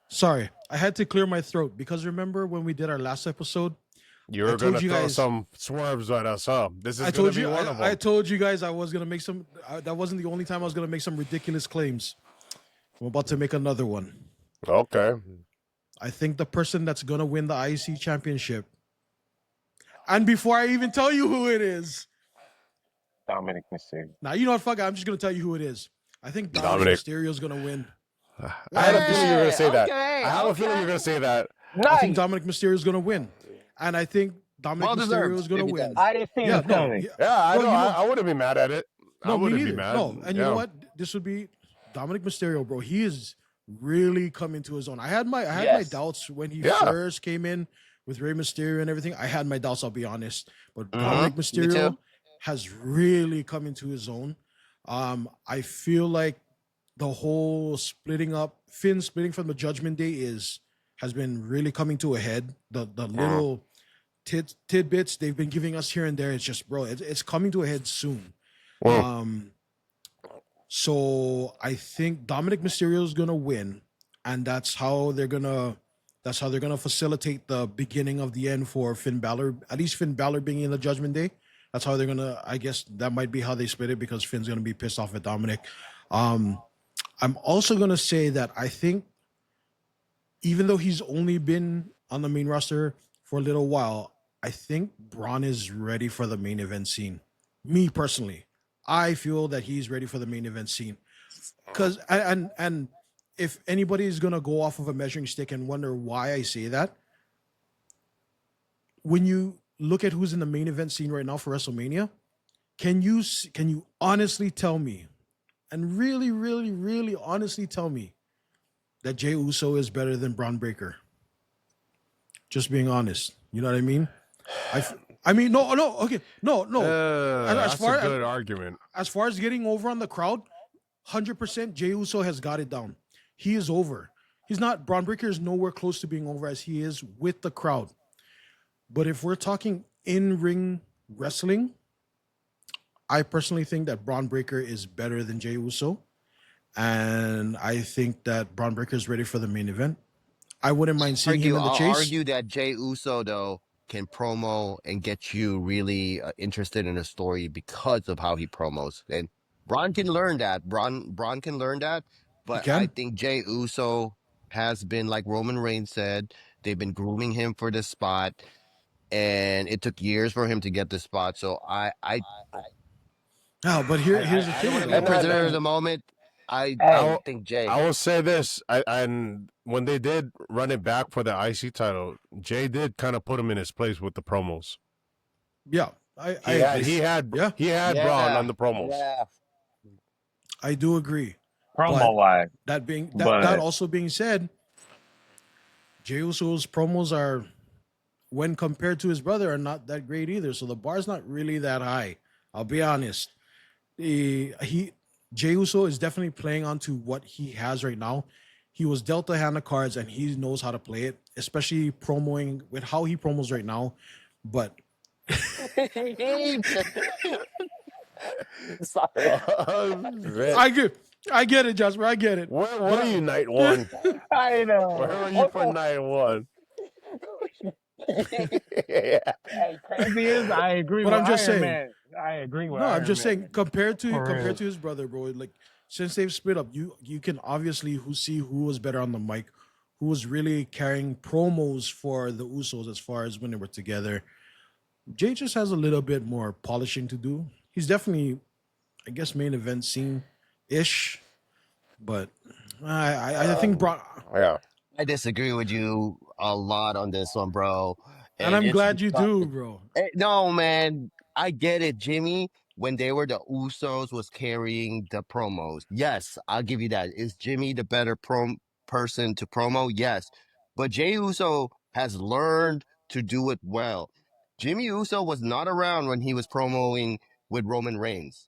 Sorry, I had to clear my throat because remember when we did our last episode, You were going to throw some swerves at us, huh? This is going to be one of them. I told you guys I was going to make some. That wasn't the only time I was going to make some ridiculous claims. I'm about to make another one. Okay. I think the person that's going to win the IC championship, and before I even tell you who it is, Dominic Mysterio. now you know what? Fuck it, I'm just going to tell you who it is. I think Dominic Mysterio is going to win. I had a feeling you were going to say that. Okay, I have a feeling you're going to say that. I think Dominic Mysterio is going to win, and I think Dominic Mysterio is going to win. I didn't see it coming. Yeah, I know. I wouldn't be mad at it. I wouldn't be mad. No, and you know what? This would be Dominic Mysterio, bro. He is really coming to his own. I had my doubts when he first came in with Rey Mysterio and everything. I had my doubts, I'll be honest. But Dominic Mysterio has really come into his own. I feel like the whole Finn splitting from the Judgment Day has been really coming to a head. The little tidbits they've been giving us here and there, it's just, bro, it's coming to a head soon. So I think Dominic Mysterio is gonna win, and that's how they're gonna facilitate the beginning of the end for Finn Balor. At least Finn Balor being in the Judgment Day. That's how they're gonna. I guess that might be how they split it because Finn's gonna be pissed off at Dominic. I'm also gonna say that I think even though he's only been on the main roster for a little while, I think Braun is ready for the main event scene. Me personally, I feel that he's ready for the main event scene. Because and if anybody is gonna go off of a measuring stick and wonder why I say that, when you look at who's in the main event scene right now for WrestleMania, can you honestly tell me, and really, really, really honestly tell me that Jey Uso is better than Bron Breakker? Just being honest, you know what I mean? Okay. That's a good argument. As far as getting over on the crowd, 100% Jey Uso has got it down. He is over. He's not. Bron Breakker is nowhere close to being over as he is with the crowd. But if we're talking in-ring wrestling, I personally think that Bron Breakker is better than Jey Uso. And I think that Bron Breakker is ready for the main event. I wouldn't mind seeing him in the chase. I'll argue that Jey Uso, though, can promo and get you really interested in a story because of how he promos. And Braun can learn that. Braun can learn that. But I think Jey Uso has been, like Roman Reigns said, they've been grooming him for this spot. And it took years for him to get this spot. So but here's the thing. At prisoner of the moment, I think Jey. I will say this, and when they did run it back for the IC title, Jey did kind of put him in his place with the promos. Yeah, he had Braun on the promos. Yeah. I do agree. Promo wise. That also being said, Jey Uso's promos are, when compared to his brother, are not that great either. So the bar's not really that high. I'll be honest. Jey Uso is definitely playing onto what he has right now. He was dealt a hand of cards and he knows how to play it, especially promoing with how he promos right now. But I get it, Jasper. I get it. Where are you, night one? I know. Where are you for night one? Hey, crazy is I agree But with I'm just Iron saying. Man. I agree with No, Iron I'm just Man. saying compared to his brother, bro. Like since they've split up, you can obviously see who was better on the mic, who was really carrying promos for the Usos as far as when they were together. Jey just has a little bit more polishing to do. He's definitely I guess main event scene ish, but I think Bron. Yeah. I disagree with you a lot on this one, bro. And I'm it's glad you because do, bro. no, man, I get it. Jimmy, when they were the Usos, was carrying the promos. Yes, I'll give you that. Is Jimmy the better person to promo? Yes, but Jey Uso has learned to do it well. Jimmy Uso was not around when he was promoting with Roman Reigns.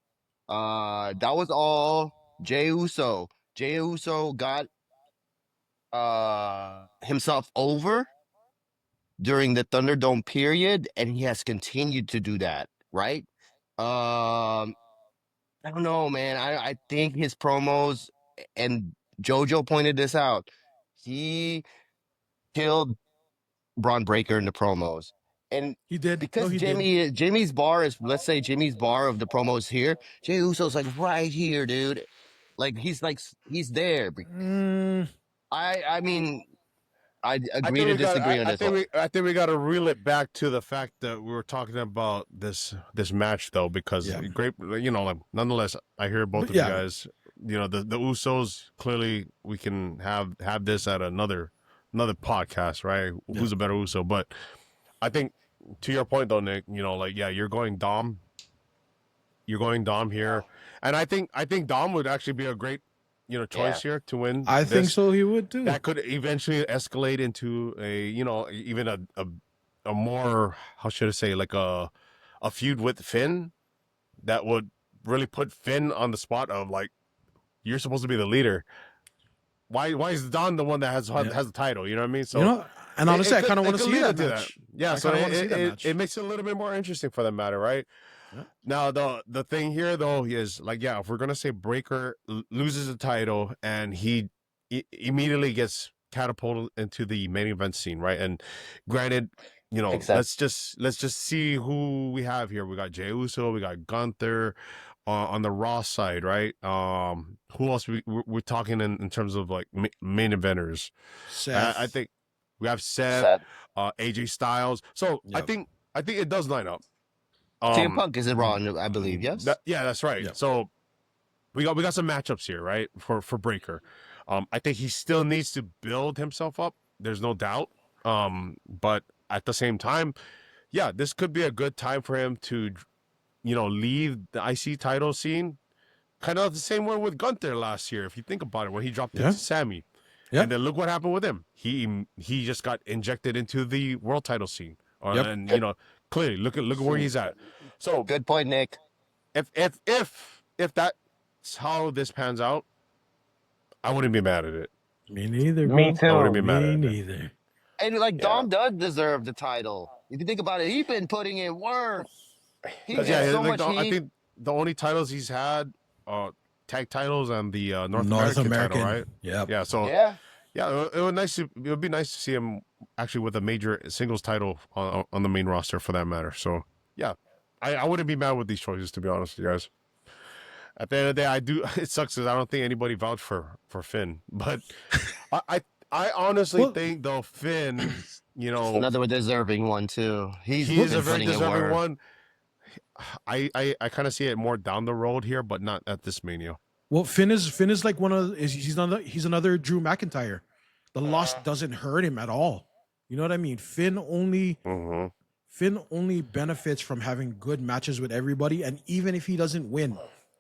That was all Jey Uso. Jey Uso got himself over during the Thunderdome period, and he has continued to do that, right? I don't know, man. I think his promos, and JoJo pointed this out, he killed Bron Breakker in the promos. And He did. No, because he did. Jimmy's bar is, let's say Jimmy's bar of the promos here, Jey Uso's like right here, dude. Like he's there. Mm, I mean, I I agree think to we got. disagree on this one. I think we got to reel it back to the fact that we were talking about this match though, because Yeah. great. Like, nonetheless, I hear both of Yeah. you guys. The Usos, clearly we can have this at another podcast, right? Yeah. Who's a better Uso? But I think to your point though, Nick, you're going Dom. You're going Dom here, and I think Dom would actually be a great choice here to win. I think so. He would too. That could eventually escalate into a even a more, how should I say, like a feud with Finn that would really put Finn on the spot of like, you're supposed to be the leader. Why is Don the one that has the title? You know what I mean? So and honestly, I kind of want to see that to match. Yeah, I so kinda wanna see that match. it makes it a little bit more interesting for that matter, right? Yeah. Now the thing here though is like, if we're gonna say Breakker loses the title and he immediately gets catapulted into the main event scene, right? And granted, let's just see who we have here. We got Jey Uso, we got Gunther on the Raw side, right? Who else we're talking in terms of like main eventers? Seth. I think we have Seth. AJ Styles. So Yep. I think it does line up. CM Punk is Raw, I believe. Yes. That's right. Yep. So we got some matchups here, right? For Breakker. I think he still needs to build himself up. There's no doubt. But at the same time, this could be a good time for him to, leave the IC title scene. Kind of the same way with Gunther last year, if you think about it, when he dropped it to Sammy. Yeah. And then look what happened with him. He just got injected into the world title scene. And clearly look at where he's at. So Good point, Nick. if that's how this pans out, I wouldn't be mad at it. Me neither. Me bro. too. I wouldn't be mad at Me it. neither. And like Dom does deserve the title. If you think about it, he's been putting in work. He gets so much I heat. think the only titles he's had tag titles and the North American title, right? Yeah. Yeah. So Yeah. it would be nice to see him actually with a major singles title on the main roster for that matter. So I wouldn't be mad with these choices, to be honest with you guys. At the end of the day, it sucks because I don't think anybody vouched for Finn, but I honestly think though Finn, Another deserving one too. he is a very deserving one. I kind of see it more down the road here, but not at this Mania. Well, Finn is like he's another Drew McIntyre. The loss doesn't hurt him at all. You know what I mean? Finn only benefits from having good matches with everybody, and even if he doesn't win,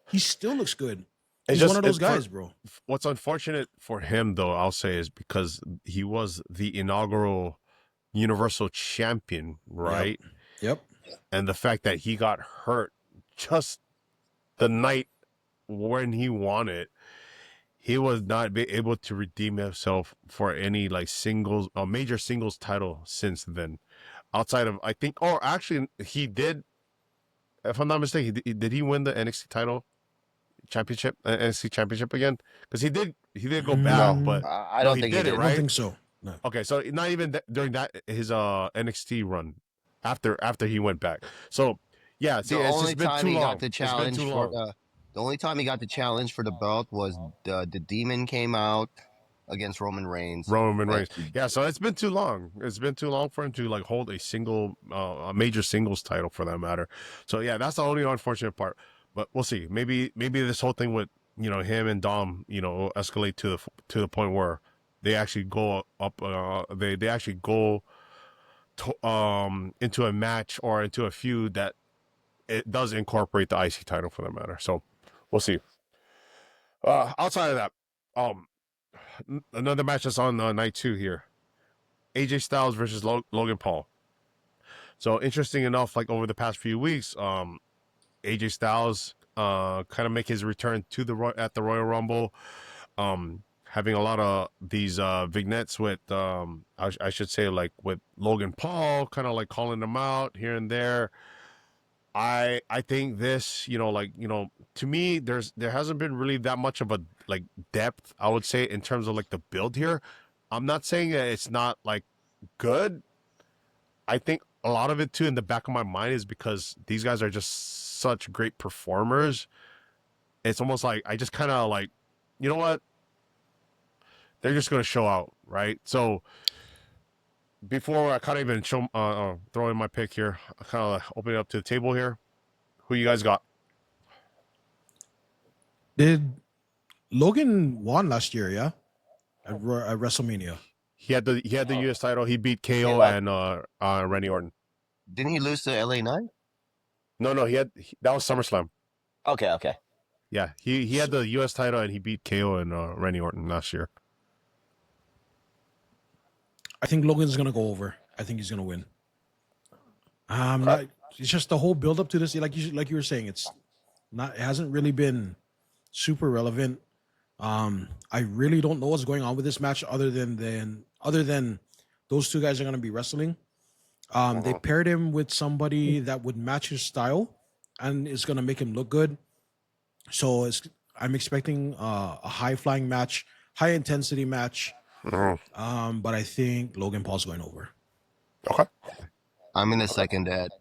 he still looks good. He's one of those guys, bro. What's unfortunate for him, though, I'll say, is because he was the inaugural Universal Champion, right? Yep. And the fact that he got hurt just the night when he won it, he was not able to redeem himself for any like major singles title since then. Outside of, I think, or actually he did, if I'm not mistaken, did he win the NXT title championship, NXT championship again? Because he did go back, but I don't think he did. Right? I don't think so. No. Okay, so not even during that his NXT run after he went back. So yeah, see, it's just been too long. The only time he got the challenge for the belt was the Demon came out against Roman Reigns. Yeah, so it's been too long. It's been too long for him to hold a major singles title for that matter. So yeah, that's the only unfortunate part. but we'll see. Maybe this whole thing with him and Dom will escalate to the point where they actually go up. They actually go to, into a match or into a feud that it does incorporate the IC title for that matter. So we'll see. Outside of that, another match that's on night 2 here. AJ Styles versus Logan Paul. So interesting enough, like over the past few weeks, AJ Styles kind of make his return to at the Royal Rumble, having a lot of these vignettes with I should say like with Logan Paul, kind of like calling him out here and there. I think this, to me, there hasn't been really that much of a like depth, I would say, in terms of like the build here. I'm not saying that it's not like good. I think a lot of it too in the back of my mind is because these guys are just such great performers. It's almost like I just kind of like, you know what? They're just going to show out, right? So before I kind of even throw in my pick here, I kind of open it up to the table here. Who you guys got? Did Logan won last year? Yeah, at WrestleMania. He had the US title. He beat KO and Randy Orton. Didn't he lose to LA Knight? No, that was SummerSlam. Okay. Yeah, he had the US title and he beat KO and Randy Orton last year. I think Logan's gonna go over. I think he's gonna win. It's just the whole build up to this, like you were saying, it hasn't really been super relevant. I really don't know what's going on with this match other than those two guys are gonna be wrestling. They paired him with somebody that would match his style and is gonna make him look good. So I'm expecting a high flying match, high intensity match. But I think Logan Paul's going over. Okay. I'm going to second that.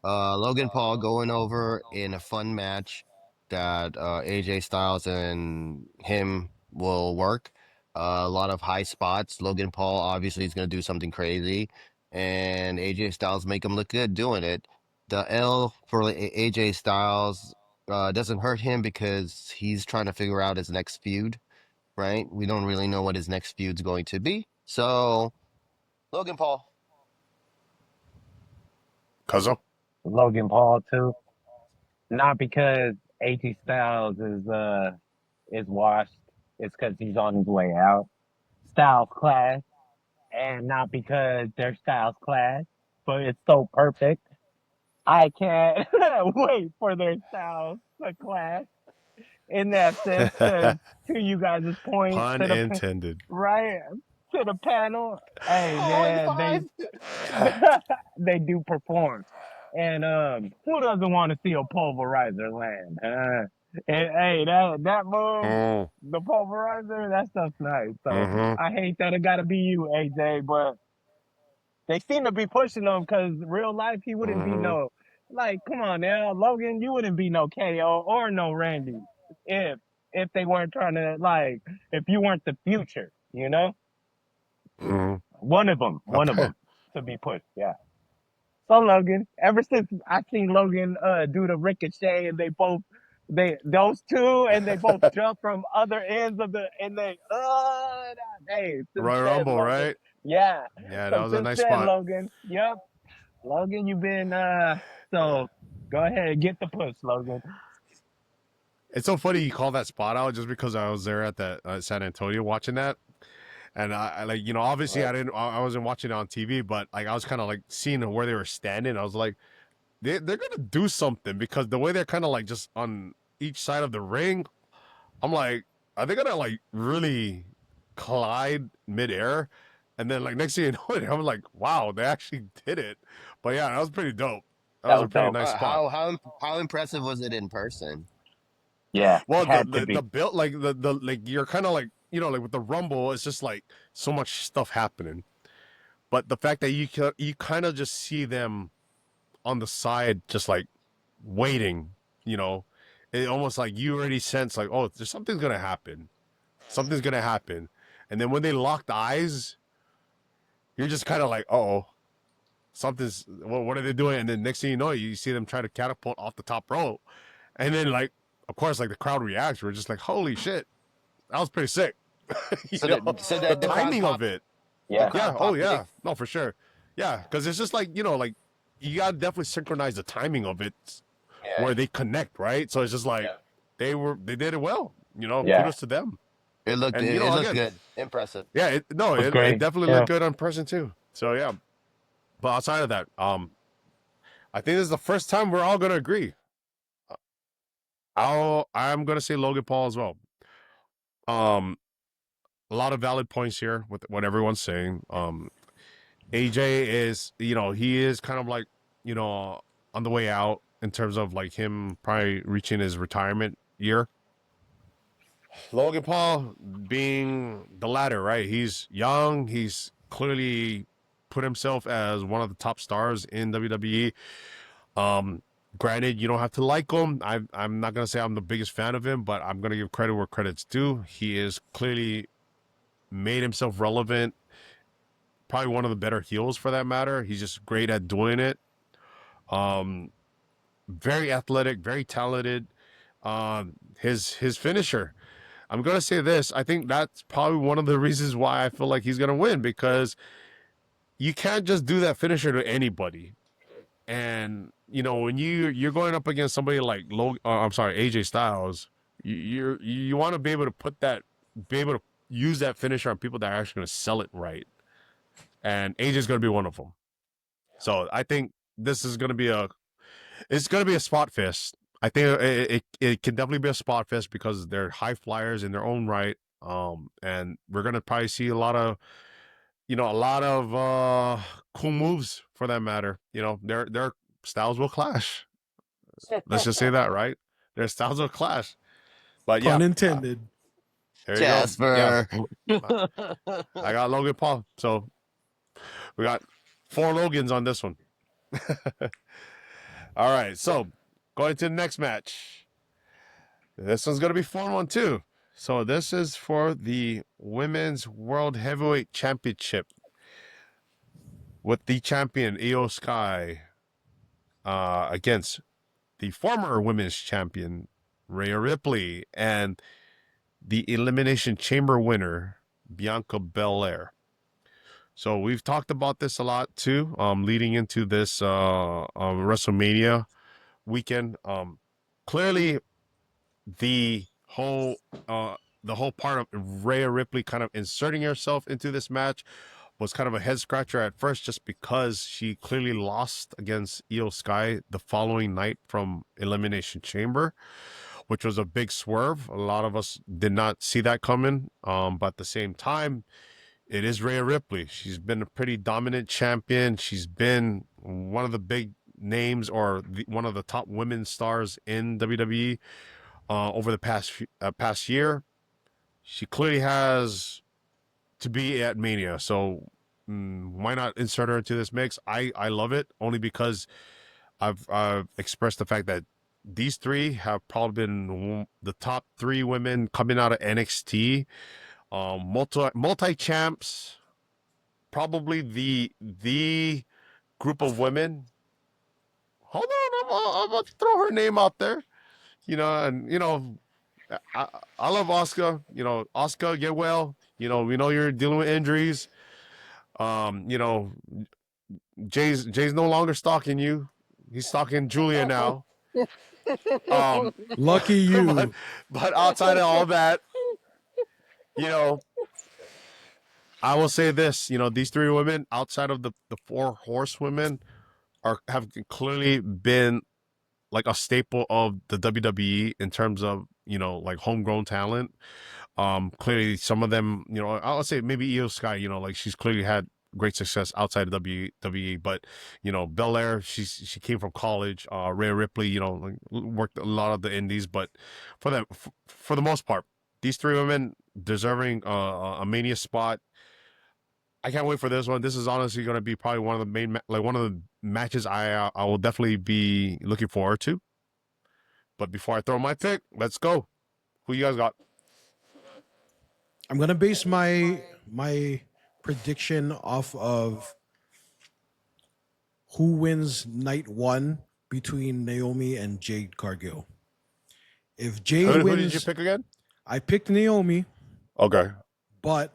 Logan Paul going over in a fun match that AJ Styles and him will work. A lot of high spots. Logan Paul obviously is going to do something crazy, and AJ Styles make him look good doing it. The L for AJ Styles doesn't hurt him because he's trying to figure out his next feud. Right? We don't really know what his next feud's going to be. So, Logan Paul. Cuzzo? Logan Paul too. Not because AJ Styles is washed. It's because he's on his way out. Styles clash, and not because their styles clash, but it's so perfect. I can't wait for their styles to clash. In that sense, to you guys' point, Pun intended. right to the panel. Hey man, they do perform, and who doesn't want to see a pulverizer land? And hey, that move, the pulverizer, that stuff's nice. So I hate that it got to be you, AJ, but they seem to be pushing him because real life he wouldn't be no. Like, come on now, Logan, you wouldn't be no KO or no Randy if they weren't trying to, like, if you weren't the future, you know? One of them to be pushed, yeah. So Logan, ever since I seen Logan do the ricochet and they both jump from other ends of Royal Rumble, Logan, right? Yeah. Yeah, So that was a nice then, spot. Logan. Yep. Logan, you've been so go ahead and get the push, Logan. It's so funny you call that spot out just because I was there at that San Antonio watching that. And I like, obviously I wasn't watching it on TV, but like I was kind of like seeing where they were standing. I was like, they're gonna do something because the way they're kind of like just on each side of the ring, I'm like, are they gonna like really collide midair? And then like next thing you know, I'm like, wow, they actually did it. But yeah, that was pretty dope. That was a pretty nice spot. How impressive was it in person? Yeah. Well, had to be. the build, like the like you're kind of like, like with the Rumble, it's just like so much stuff happening. But the fact that you kind of just see them on the side, just like waiting, it almost like you already sense like, oh, there's something's gonna happen, and then when they lock the eyes, you're just kind of like, oh, something's. What are they doing? And then next thing you know, you see them try to catapult off the top rope, And then, like, of course, like the crowd reacts. We're just like, holy shit, that was pretty sick. So know, the crowd timing popped. of it. Yeah. Yeah. Oh, yeah. No, for sure. Yeah. Because it's just like, like you got to definitely synchronize the timing of it Yeah. where they connect, right? So it's just like they did it well. Yeah. Kudos to them. It looked And, looked again, good. Impressive. yeah, was it great. definitely Yeah. looked good on person too. So, yeah. But outside of that, I think this is the first time we're all going to agree. I'm going to say Logan Paul as well. A lot of valid points here with what everyone's saying. AJ is, he is kind of like, on the way out in terms of like him probably reaching his retirement year. Logan Paul being the latter, right? He's young. He's clearly put himself as one of the top stars in WWE. Granted, you don't have to like him. I'm not going to say I'm the biggest fan of him, but I'm going to give credit where credit's due. He is clearly made himself relevant. Probably one of the better heels for that matter. He's just great at doing it. Very athletic, very talented. His finisher. I'm gonna say this. I think that's probably one of the reasons why I feel like he's gonna win, because you can't just do that finisher to anybody. And when you're going up against somebody like AJ Styles, you want to be able to use that finisher on people that are actually going to sell it right. And AJ's going to be one of them. So I think this is going to be a spot fest. I think it can definitely be a spot fest because they're high flyers in their own right. And we're going to probably see a lot of cool moves for that matter. Their styles will clash. Let's just say that, right? Their styles will clash. But Pun yeah, intended. there you Jasper. go. Yeah. I got Logan Paul. So we got 4 Logans on this one. All right. So going to the next match. This one's going to be a fun one too. So this is for the Women's World Heavyweight Championship with the champion Iyo Sky against the former women's champion Rhea Ripley and the Elimination Chamber winner Bianca Belair. So we've talked about this a lot too, leading into this WrestleMania weekend. Clearly, the whole part of Rhea Ripley kind of inserting herself into this match was kind of a head scratcher at first, just because she clearly lost against Iyo Sky the following night from Elimination Chamber, which was a big swerve. A lot of us did not see that coming. But at the same time, it is Rhea Ripley. She's been a pretty dominant champion. She's been one of the big names, or one of the top women stars in WWE over the past year. She clearly has to be at Mania, so why not insert her into this mix? I love it, only because I've expressed the fact that these three have probably been the top 3 women coming out of NXT, multi champs, probably the group of women. Hold on, I'm about to throw her name out there, and I love Asuka. Asuka, get well. We know you're dealing with injuries. Jay's no longer stalking you. He's stalking Julia now. Lucky you. But outside of all that, I will say this, these 3 women outside of the 4 horsewomen have clearly been like a staple of the WWE in terms of, like homegrown talent. Clearly some of them, I would say maybe Iyo Sky, like she's clearly had great success outside of WWE, but Belair, she came from college. Rhea Ripley, like worked a lot of the indies, but for the most part, these 3 women deserving a Mania spot. I can't wait for this one. This is honestly going to be probably one of the main, one of the matches I will definitely be looking forward to. But before I throw my pick, let's go. Who you guys got? I'm gonna base my prediction off of who wins night 1 between Naomi and Jade Cargill. If Jade Who did you wins, pick again? I picked Naomi, Okay. but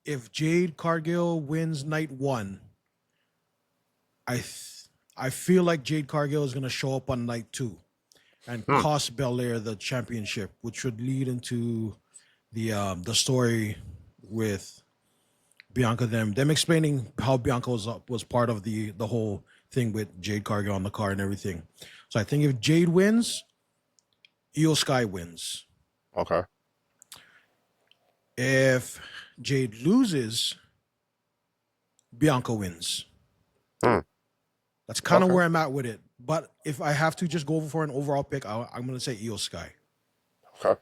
if Jade Cargill wins night one, I feel like Jade Cargill is going to show up on night two and cost Belair the championship, which would lead into the story with Bianca. Them explaining how Bianca was part of the whole thing with Jade Cargill on the card and everything. So I think if Jade wins, Iyo Sky wins. Okay. If Jade loses, Bianca wins. That's kind of where I'm at with it. But if I have to just go for an overall pick, I'm going to say Iyo Sky. Okay.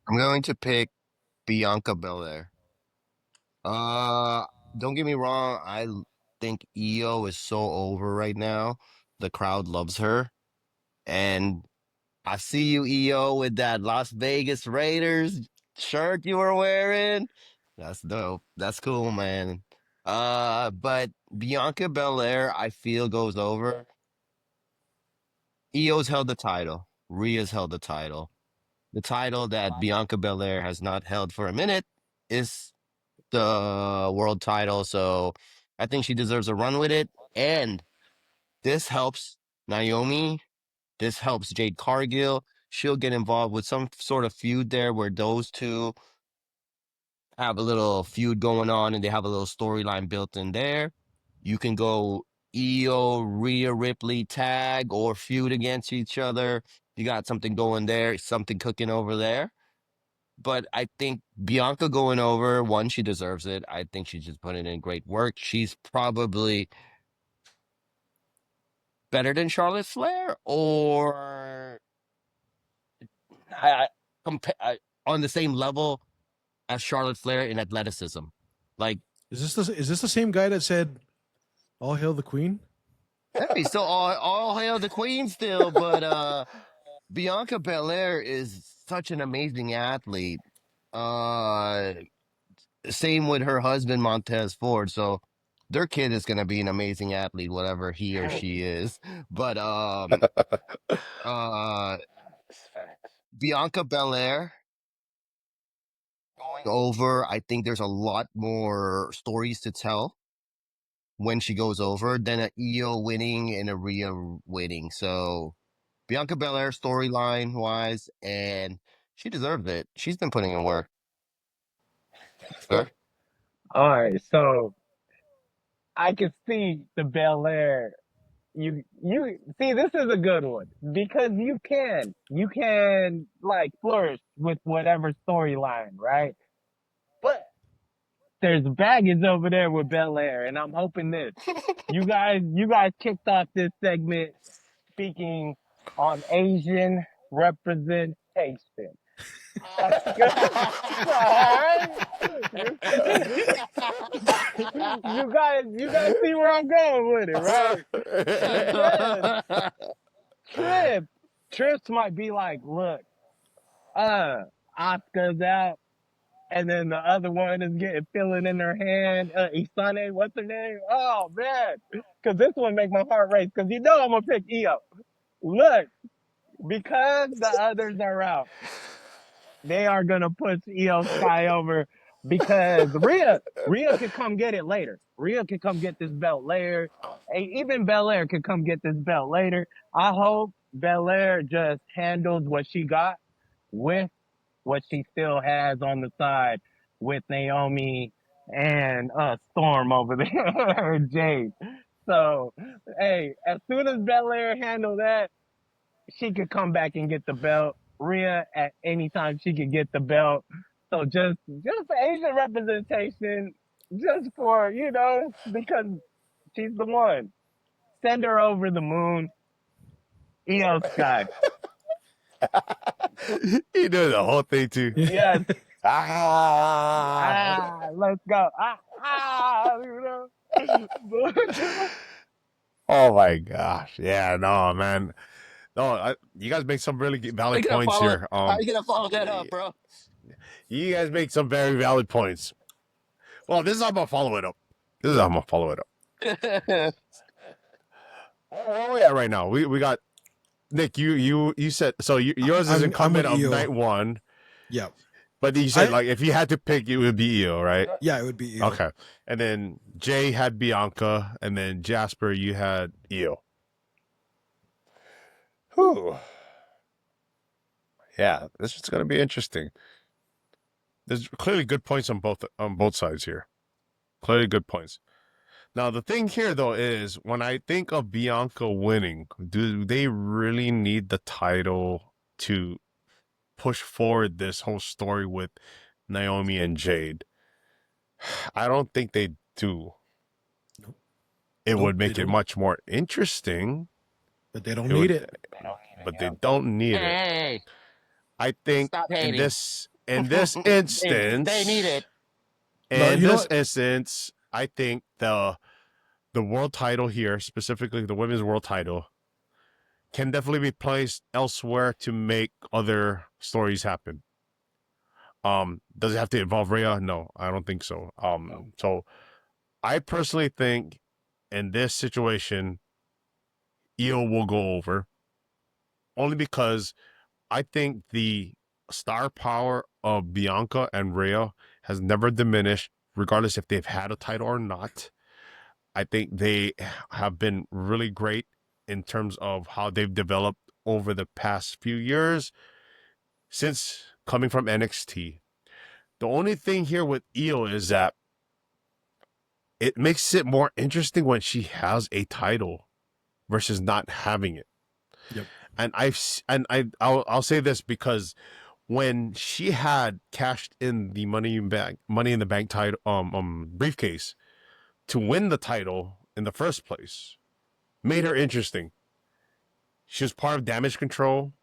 I'm going to pick Bianca Belair. Don't get me wrong. I think Iyo is so over right now. The crowd loves her. And I see you, Iyo, with that Las Vegas Raiders shirt you were wearing. That's dope. That's cool, man. But Bianca Belair, I feel, goes over. Io's held the title. Rhea's held the title. The title that Bianca Belair has not held for a minute is the world title. So I think she deserves a run with it. And this helps Naomi. This helps Jade Cargill. She'll get involved with some sort of feud there where those two have a little feud going on and they have a little storyline built in there. You can go Iyo, Rhea Ripley tag or feud against each other. You got something going there, something cooking over there. But I think Bianca going over, one, she deserves it. I think she's just putting in great work. She's probably better than Charlotte Flair or on the same level as Charlotte Flair in athleticism. Like, Is this the same guy that said, "All hail the Queen"? hey, still all hail the Queen still, but Bianca Belair is such an amazing athlete. Same with her husband Montez Ford. So their kid is gonna be an amazing athlete, whatever he or she is. But uh Bianca Belair going over, I think there's a lot more stories to tell when she goes over than a Iyo winning and a Rhea winning. So Bianca Belair storyline wise, and she deserves it. She's been putting in work. Sure. All right, so I can see the Bel Air. You see, this is a good one because you can like flourish with whatever storyline, right? But there's baggage over there with Bel Air, and I'm hoping this. You guys kicked off this segment speaking on Asian representation. That's good. Alright? You guys see where I'm going with it, right? Because Trips might be like, look, Oscar's out, and then the other one is getting feeling in her hand. Isane, what's her name? Oh man, because this one make my heart race. Because you know I'm gonna pick Iyo. Look, because the others are out, they are gonna push Iyo Sky over because Rhea could come get it later. Rhea could come get this belt later. Hey, even Belair could come get this belt later. I hope Belair just handles what she got with what she still has on the side with Naomi and Storm over there, Jade. So, hey, as soon as Belair handle that, she could come back and get the belt. Rhea at any time she could get the belt. So just for Asian representation, just for, because she's the one. Send her over the moon. Iyo Sky. He did the whole thing too. Yes. Ah. Let's go. Oh my gosh. Yeah, no, man. No, you guys make some really valid points here. How are you gonna follow that up, bro? You guys make some very valid points. Well, this is how I'm gonna follow it up. Where are we at right now? We got Nick, you said so. Yours is I'm incumbent with of Iyo. night one, Yeah, but you said I- like if you had to pick, it would be Iyo, right? yeah, it would be Iyo. Okay, and then Jay had Bianca, and then Jasper, you had Iyo. Whew. Yeah, this is going to be interesting. There's clearly good points on both sides here. Clearly good points. Now the thing here though is when I think of Bianca winning, do they really need the title to push forward this whole story with Naomi and Jade? I don't think they do. Nope. It Nope, would they make it don't. much more interesting, But they don't It need would- it. but they don't need it. Hey, I think stop in hating. this instance, They need it. No, in you know this what? instance, I think the world title here, specifically the women's world title, can definitely be placed elsewhere to make other stories happen. Does it have to involve Rhea? No, I don't think so. So I personally think in this situation, Iyo will go over only because I think the star power of Bianca and Rhea has never diminished, regardless if they've had a title or not. I think they have been really great in terms of how they've developed over the past few years since coming from NXT. The only thing here with Iyo is that it makes it more interesting when she has a title versus not having it. Yep. And I'll say this because when she had cashed in the Money in the Bank title briefcase to win the title in the first place, made her interesting. She was part of Damage Control,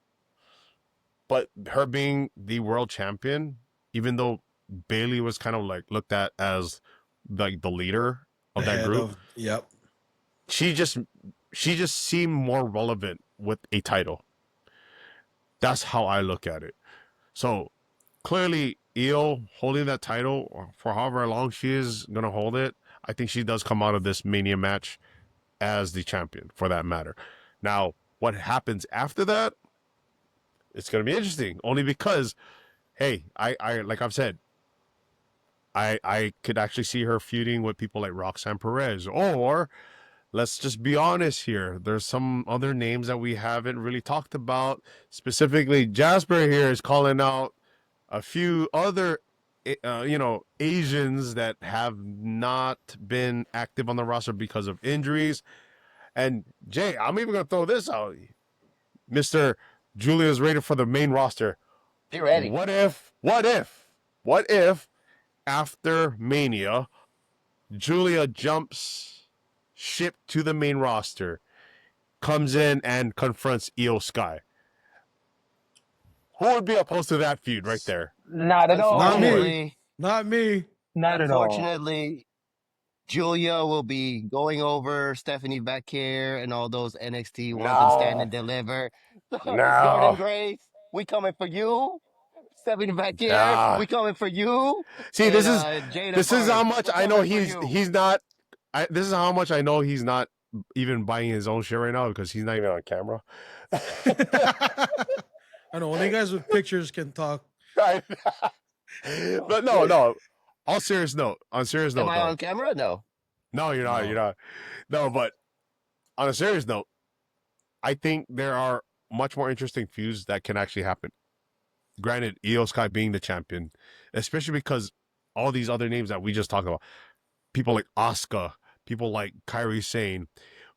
but her being the world champion, even though Bayley was kind of like looked at as like the leader of The that head group, of- yep. she just seemed more relevant with a title. That's how I look at it. So clearly, Iyo holding that title for however long she is gonna hold it, I think she does come out of this Mania match as the champion, for that matter. Now, what happens after that? It's gonna be interesting, only because, hey, I like I've said, I could actually see her feuding with people like Roxanne Perez, or let's just be honest here. There's some other names that we haven't really talked about. Specifically, Jasper here is calling out a few other, Asians that have not been active on the roster because of injuries. And Jay, I'm even going to throw this out. Mr. Julia's rated for the main roster. Be ready. What if after Mania, Julia jumps ship to the main roster, comes in and confronts Iyo Sky? Who would be opposed to that feud right there? Not at all. Not me. Unfortunately, Not me. Not at all. unfortunately, Julia will be going over Stephanie Becker and all those NXT one can stand and deliver. Jordan Grace, we coming for you. Stephanie Becker, Ah. we coming for you. See, And, this is Jada this is Park, how much we're I know coming for you. he's not. This is how much I know he's not even buying his own shit right now because he's not even on camera. I know only guys with pictures can talk. Right. But no. On serious note, Am I though. on camera? No. No, you're not. No. You're not. No, but on a serious note, I think there are much more interesting feuds that can actually happen. Granted, Iyo Sky being the champion, especially because all these other names that we just talked about, people like Asuka, people like Kairi Sane,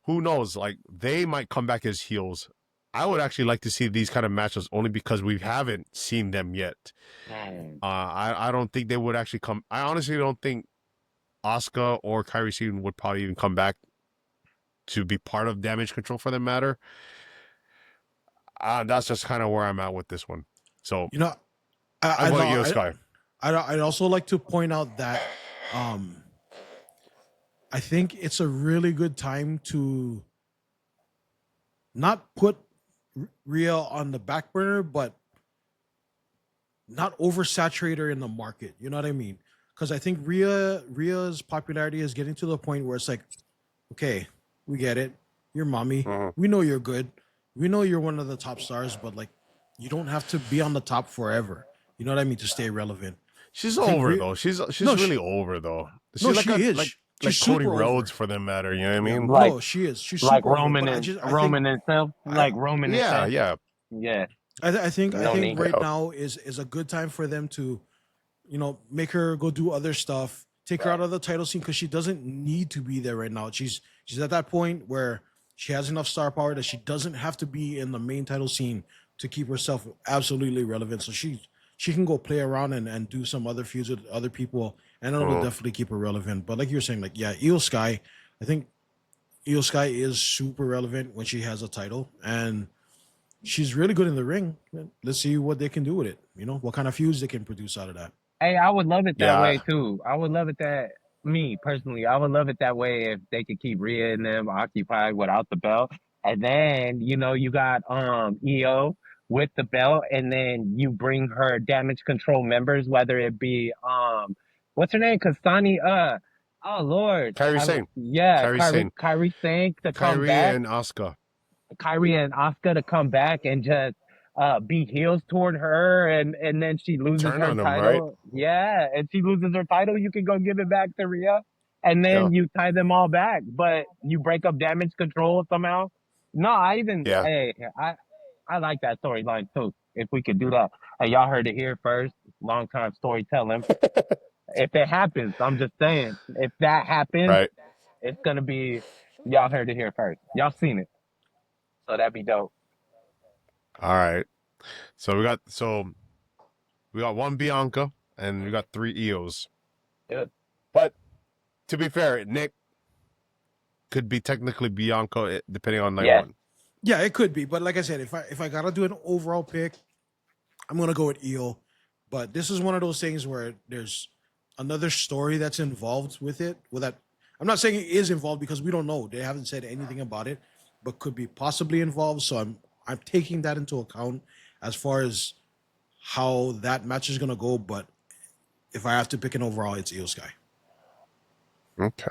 who knows? Like they might come back as heels. I would actually like to see these kind of matches only because we haven't seen them yet. I don't think they would actually come. I honestly don't think Asuka or Kairi Sane would probably even come back to be part of Damage Control for that matter. That's just kind of where I'm at with this one. So You know, I'm going Iyo Sky. I'd also like to point out that I think it's a really good time to not put Rhea on the back burner, but not oversaturate her in the market. You know what I mean? Because I think Rhea's popularity is getting to the point where it's like, okay, we get it. You're mommy. Mhm. We know you're good. we know you're one of the top stars, but like, you don't have to be on the top forever. You know what I mean? To stay relevant. She's I think over though. She's No, really over though. no, She's like she is. like She's Cody super Rhodes over. for that matter. You know what I Yeah, mean? Like no, she is. She's like super over. Roman But and I think Roman himself, like Roman Yeah, himself. yeah. Yeah, I think no need. right now is a good time for them to, make her go do other stuff, take her out of the title scene because she doesn't need to be there right now. She's at that point where she has enough star power that she doesn't have to be in the main title scene to keep herself absolutely relevant. So she can go play around and do some other feuds with other people, and it'll definitely keep her relevant. But like you're saying, like Iyo Sky, I think Iyo Sky is super relevant when she has a title, and she's really good in the ring. Let's see what they can do with it. What kind of feuds they can produce out of that. Hey, I would love it that Yeah. way too. I would love it that me personally, I would love it that way if they could keep Rhea and them occupied without the belt. And then, you got EO with the belt, and then you bring her damage control members, whether it be what's her name? Kasani oh Lord. Kyrie Sane. Yeah, Kyrie Sane. Kyrie Sane to come Kyrie back. and Asuka. Kyrie and Asuka to come back and just be heels toward her, and then she loses Turn her on them, title. right? Yeah, and she loses her title. You can go give it back to Rhea, and then Yeah. you tie them all back. But you break up damage control somehow. No, Yeah. hey, I like that storyline too. If we could do that, hey, y'all heard it here first. Long time storytelling. If it happens, I'm just saying. If that happens, Right. it's gonna be. Y'all heard it here first. Y'all seen it, so that'd be dope. All right. So we got one Bianca and we got 3 Ios. Good. But to be fair, Nick could be technically Bianca depending on night Yeah. one. Yeah, it could be, but like I said, if I gotta do an overall pick, I'm gonna go with Iyo. But this is one of those things where there's another story that's involved with it. With that, I'm not saying it is involved because we don't know. They haven't said anything about it, but could be possibly involved. So I'm taking that into account as far as how that match is gonna go. But if I have to pick an overall, it's Iyo Sky. Okay.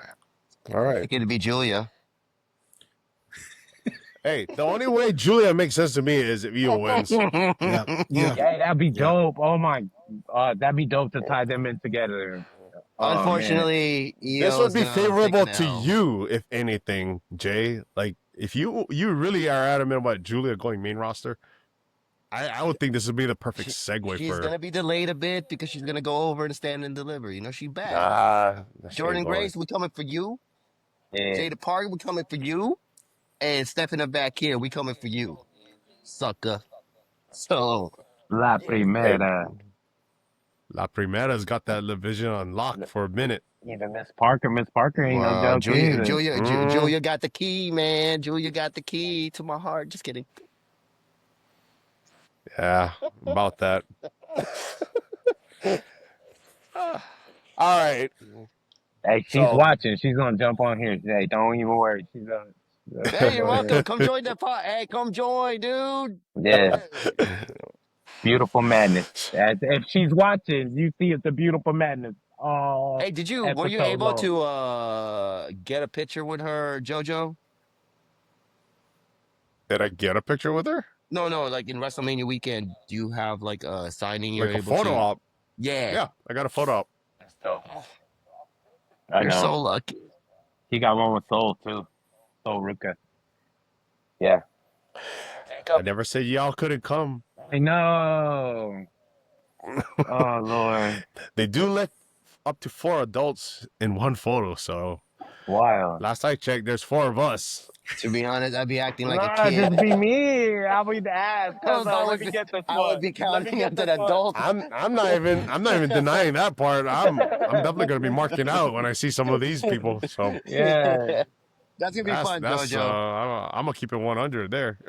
All right. It could be Julia. Hey, the only way Julia makes sense to me is if Iyo wins. Yeah. Yeah, that'd be dope. Oh my, that'd be dope to tie them in together. Oh, man. Unfortunately, This Io's would be gonna take favorable an to L. you, if anything, Jay. Like, if you really are adamant about Julia going main roster, I would think this would be the perfect segue She's for her. gonna be delayed a bit because she's gonna go over and stand and deliver. She's back. Jordan Grace, we coming for you. Yeah. Jada Parker, we coming for you. And stepping up back here, we coming for you, sucker. So La Primera. La Primera's got that division on lock for a minute. Even Miss Parker ain't no wow, joke either. Julia got the key, man. Julia got the key to my heart. Just kidding. Yeah, about that. All right. Hey, she's watching. She's gonna jump on here today. Don't even worry. She's on. Hey, you're welcome. Come join the pod. Hey, come join, dude. Yeah. Beautiful madness. If she's watching, you see it's a beautiful madness. Oh. Hey, were you able to get a picture with her, JoJo? Did I get a picture with her? No, like in WrestleMania weekend, do you have like a signing you're Like a able photo to? op? Yeah. Yeah, I got a photo op. That's dope. I You're know. so lucky. He got one with Soul too. Soul Ruka. Yeah. I never said y'all couldn't come. I know. Oh Lord. They do let up to 4 adults in one photo, so Wild. last I checked, there's 4 of us. To be honest, I'd be acting like a Nah, kid. just be me. I'll be the ass. I would be counting as an adult. I'm not even denying that part. I'm definitely gonna be marking out when I see some of these people. So Yeah. That's gonna be fun, JoJo. I'm gonna keep it 100 there.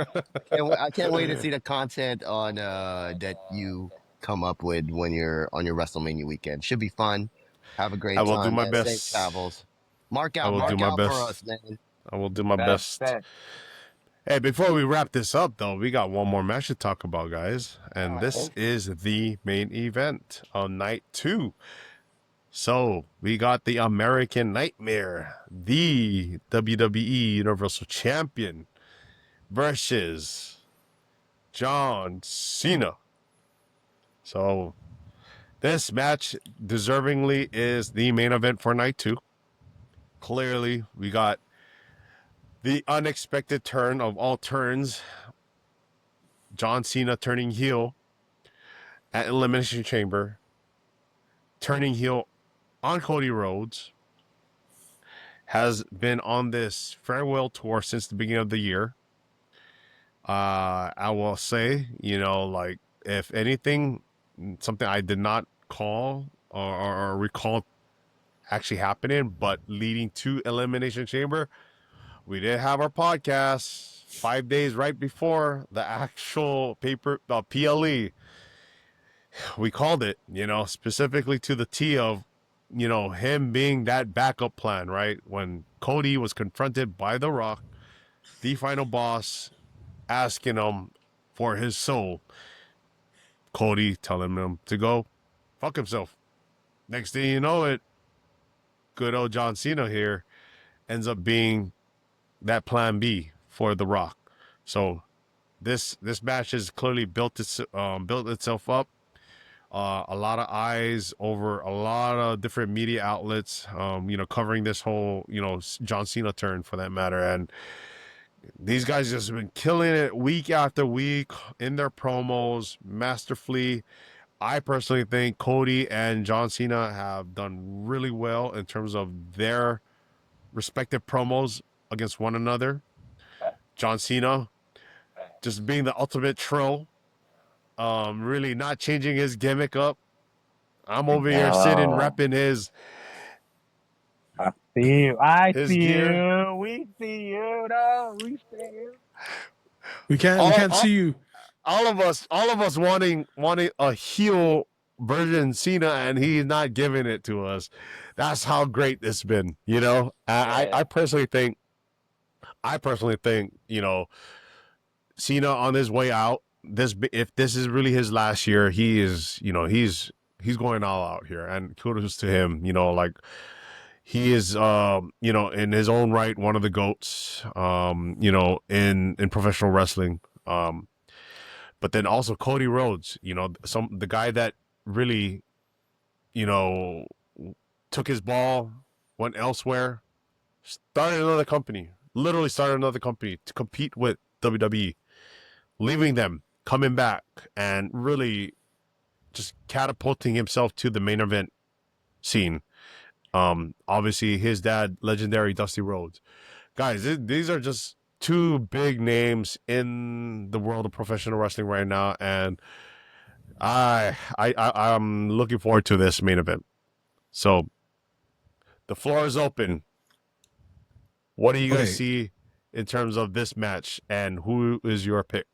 I can't wait to see the content on that you come up with when you're on your WrestleMania weekend. Should be fun. Have a great time. I will do my man. best. Safe travels. Mark I will out do my for best. us, man. I will do my best. Hey, before we wrap this up, though, we got one more match to talk about, guys. And this is the main event on night 2. So, we got the American Nightmare, the WWE Universal Champion, versus John Cena. So this match deservingly is the main event for night 2. Clearly, we got the unexpected turn of all turns. John Cena turning heel at Elimination Chamber, turning heel on Cody Rhodes, has been on this farewell tour since the beginning of the year. I will say, like, if anything, something I did not call or recall actually happening, but leading to Elimination Chamber, we did have our podcast 5 days right before the actual PLE. We called it, specifically to the T of, him being that backup plan, right? When Cody was confronted by The Rock, the final boss, asking him for his soul. Cody telling him to go fuck himself. Next thing you know it, good old John Cena here ends up being that plan B for The Rock. So this match has clearly built itself up. A lot of eyes over a lot of different media outlets, covering this whole, John Cena turn for that matter. And these guys just have been killing it week after week in their promos, masterfully. I personally think Cody and John Cena have done really well in terms of their respective promos against one another. John Cena just being the ultimate troll, really not changing his gimmick up. I'm over here sitting repping his I see you. I his see gear. you. We see you. No, we see you. We can't see you. All of us wanting a heel version Cena, and he's not giving it to us. That's how great this been, I personally think, Cena on his way out. If this is really his last year, he is, he's going all out here, and kudos to him. Like, he is, in his own right, one of the GOATs, in professional wrestling. But then also Cody Rhodes, the guy that really, took his ball, went elsewhere, literally started another company to compete with WWE, leaving them, coming back, and really just catapulting himself to the main event scene. Obviously his dad, legendary Dusty Rhodes. Guys, these are just two big names in the world of professional wrestling right now, and I'm looking forward to this main event. So the floor is open. What do you guys see in terms of this match, and who is your pick?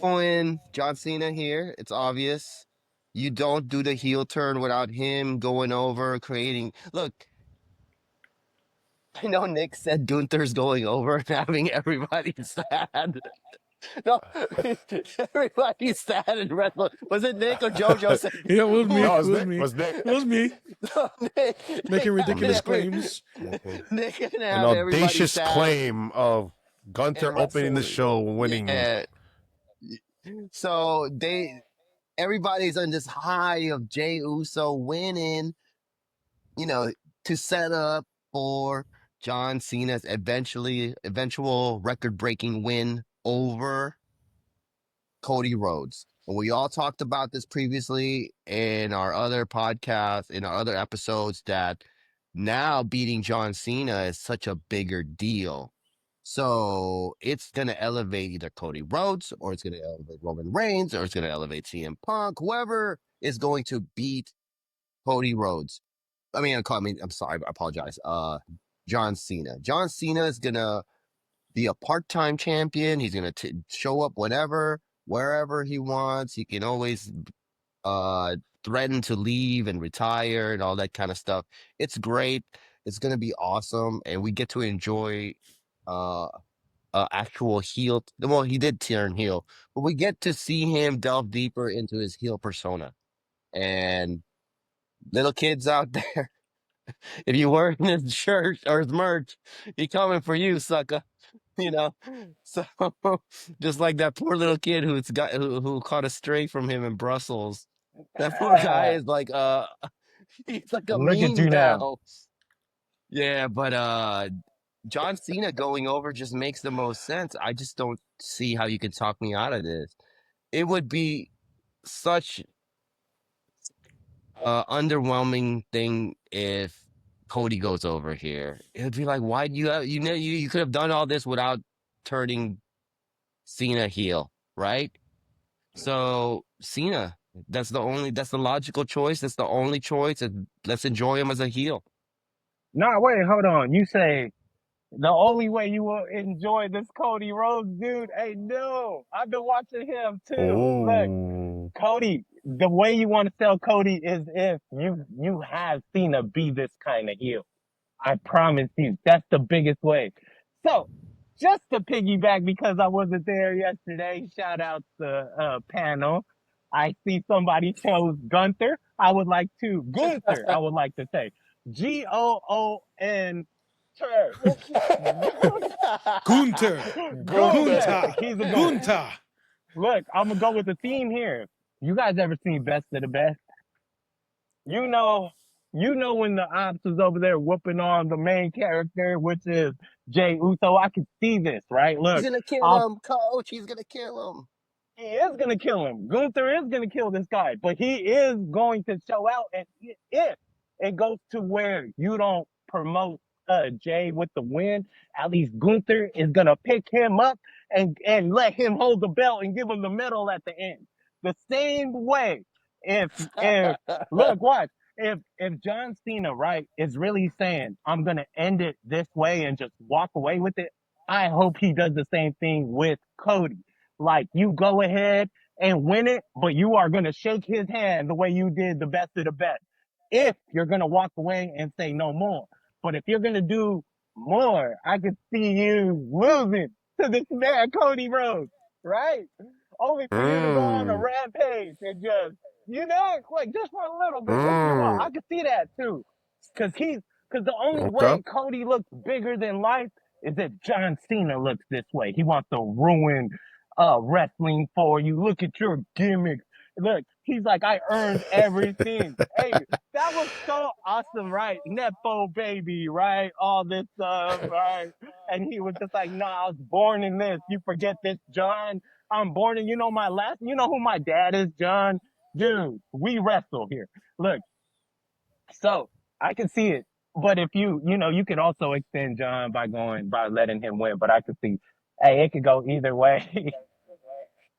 Going John Cena here. It's obvious. You don't do the heel turn without him going over, creating. Look, I know Nick said Gunther's going over and having everybody sad. No, everybody's sad in wrestling. Was it Nick or JoJo? Said, Yeah, it was me. No, It was me. No, Nick Making ridiculous had claims. Nick can An have everybody audacious sad. claim of Gunther And opening the wrestling. show, winning. Yeah. So everybody's on this high of Jey Uso winning, to set up for John Cena's eventual record-breaking win over Cody Rhodes. And we all talked about this previously in our other podcasts, in our other episodes, that now beating John Cena is such a bigger deal. So it's going to elevate either Cody Rhodes, or it's going to elevate Roman Reigns, or it's going to elevate CM Punk, whoever is going to beat Cody Rhodes. I'm sorry, I apologize. John Cena. John Cena is going to be a part-time champion. He's going to show up wherever he wants. He can always threaten to leave and retire and all that kind of stuff. It's great. It's going to be awesome. And we get to enjoy actual heel. Well, he did turn heel, but we get to see him delve deeper into his heel persona. And little kids out there, If you wearing his shirt or his merch, he coming for you, sucker. You know, so just like that poor little kid who caught a stray from him in Brussels. That poor guy is like he's like a Look at meme you now. now. Yeah, but John Cena going over just makes the most sense. I just don't see how you could talk me out of this. It would be such a underwhelming thing if Cody goes over here. It'd be like, why do you have, you could have done all this without turning Cena heel, right? So Cena, that's the logical choice. That's the only choice. And let's enjoy him as a heel. Nah, wait, hold on. You say the only way you will enjoy this Cody Rhodes dude? Hey, no, I've been watching him too. Look, Oh. Cody, the way you want to sell Cody is if you have Cena be this kind of heel. I promise you, that's the biggest way. So, just to piggyback, because I wasn't there yesterday, shout out the panel. I see somebody chose Gunther. I would like to say Goon. Gunter. Gunta. He's a goat. Gunta. Look, I'm gonna go with the theme here. You guys ever seen Best of the Best? You know when the ops was over there whooping on the main character, which is Jey Uso. I could see this, right? He's Look, gonna kill him, coach. He's gonna kill him. he is gonna kill him. Gunther is gonna kill this guy, but he is going to show out. And if it goes to where you don't promote Jay with the win, at least Gunther is gonna pick him up and let him hold the belt and give him the medal at the end. The same way, if look, watch. If John Cena, right, is really saying, I'm gonna end it this way and just walk away with it, I hope he does the same thing with Cody. Like, you go ahead and win it, but you are gonna shake his hand the way you did the Best of the Best. If you're gonna walk away and say no more. But if you're gonna do more, I could see you losing to this man, Cody Rhodes, right? Only for you to go on a rampage and just, like just for a little bit. I could see that too. Cause the only Okay. way Cody looks bigger than life is if John Cena looks this way. He wants to ruin wrestling for you. Look at your gimmicks. Look, he's like, I earned everything. Hey, that was so awesome, right? Nepo baby, right? All this stuff, right? And he was just like, no, I was born in this. You forget this, John. I'm born in, you know who my dad is, John? Dude, we wrestle here. Look, so I can see it. But if you could also extend John by letting him win. But I could see, hey, it could go either way.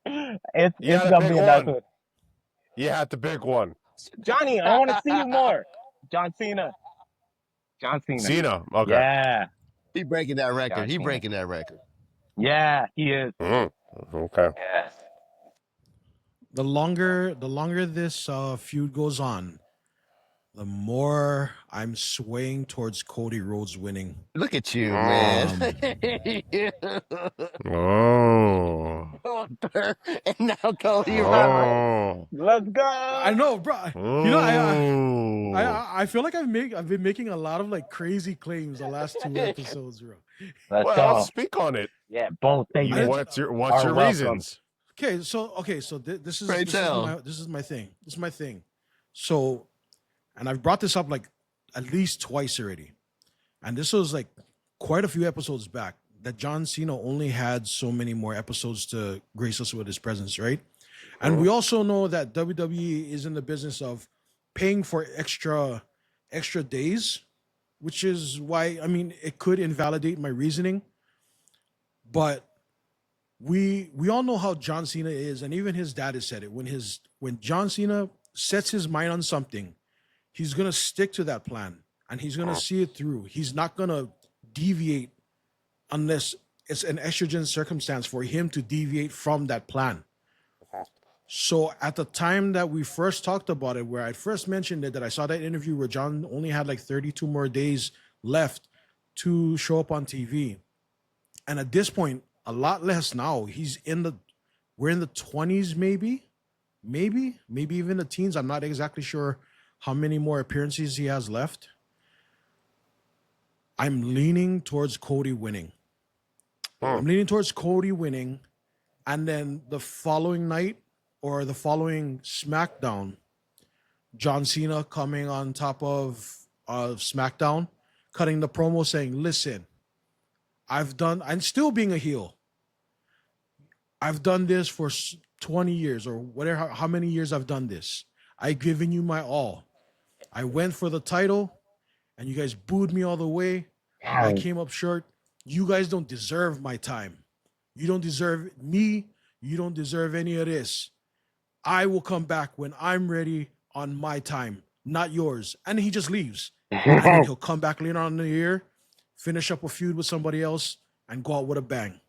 It's gonna be a nice one. You had the big one. Johnny, I want to see you more. John Cena. Cena. Okay. Yeah. He breaking that record. John He Cena. breaking that record. Yeah, he is. Okay. Yes. The longer this feud goes on, the more I'm swaying towards Cody Rhodes winning. Look at you, man. Oh. And now Cody Rhodes. Let's go. I know, bro. You know, I feel like I've been making a lot of like crazy claims the last 2 episodes, bro. Let's Well, go. speak on it. Yeah, both statements. What's your welcome. reasons? Okay, so this is Pray this tell. is my thing. This is my thing. So, and I've brought this up like at least twice already, and this was like quite a few episodes back that John Cena only had so many more episodes to grace us with his presence, right? And we also know that WWE is in the business of paying for extra days, which is why, I mean, it could invalidate my reasoning, but we all know how John Cena is, and even his dad has said it. When John Cena sets his mind on something, he's gonna stick to that plan and he's gonna see it through. He's not gonna deviate unless it's an exigent circumstance for him to deviate from that plan. So at the time that we first talked about it, where I first mentioned it, that I saw that interview where John only had like 32 more days left to show up on TV. And at this point, a lot less now. We're in the 20s, maybe even the teens. I'm not exactly sure how many more appearances he has left. I'm leaning towards Cody winning. I'm leaning towards Cody winning, and then the following night or the following SmackDown, John Cena coming on top of SmackDown, cutting the promo saying, "Listen, I'm still being a heel. I've done this for 20 years or whatever, how many years I've done this. I've given you my all. I went for the title and you guys booed me all the way. I came up short. You guys don't deserve my time. You don't deserve me. You don't deserve any of this. I will come back when I'm ready on my time, not yours." And he just leaves. And then he'll come back later on in the year, finish up a feud with somebody else, and go out with a bang.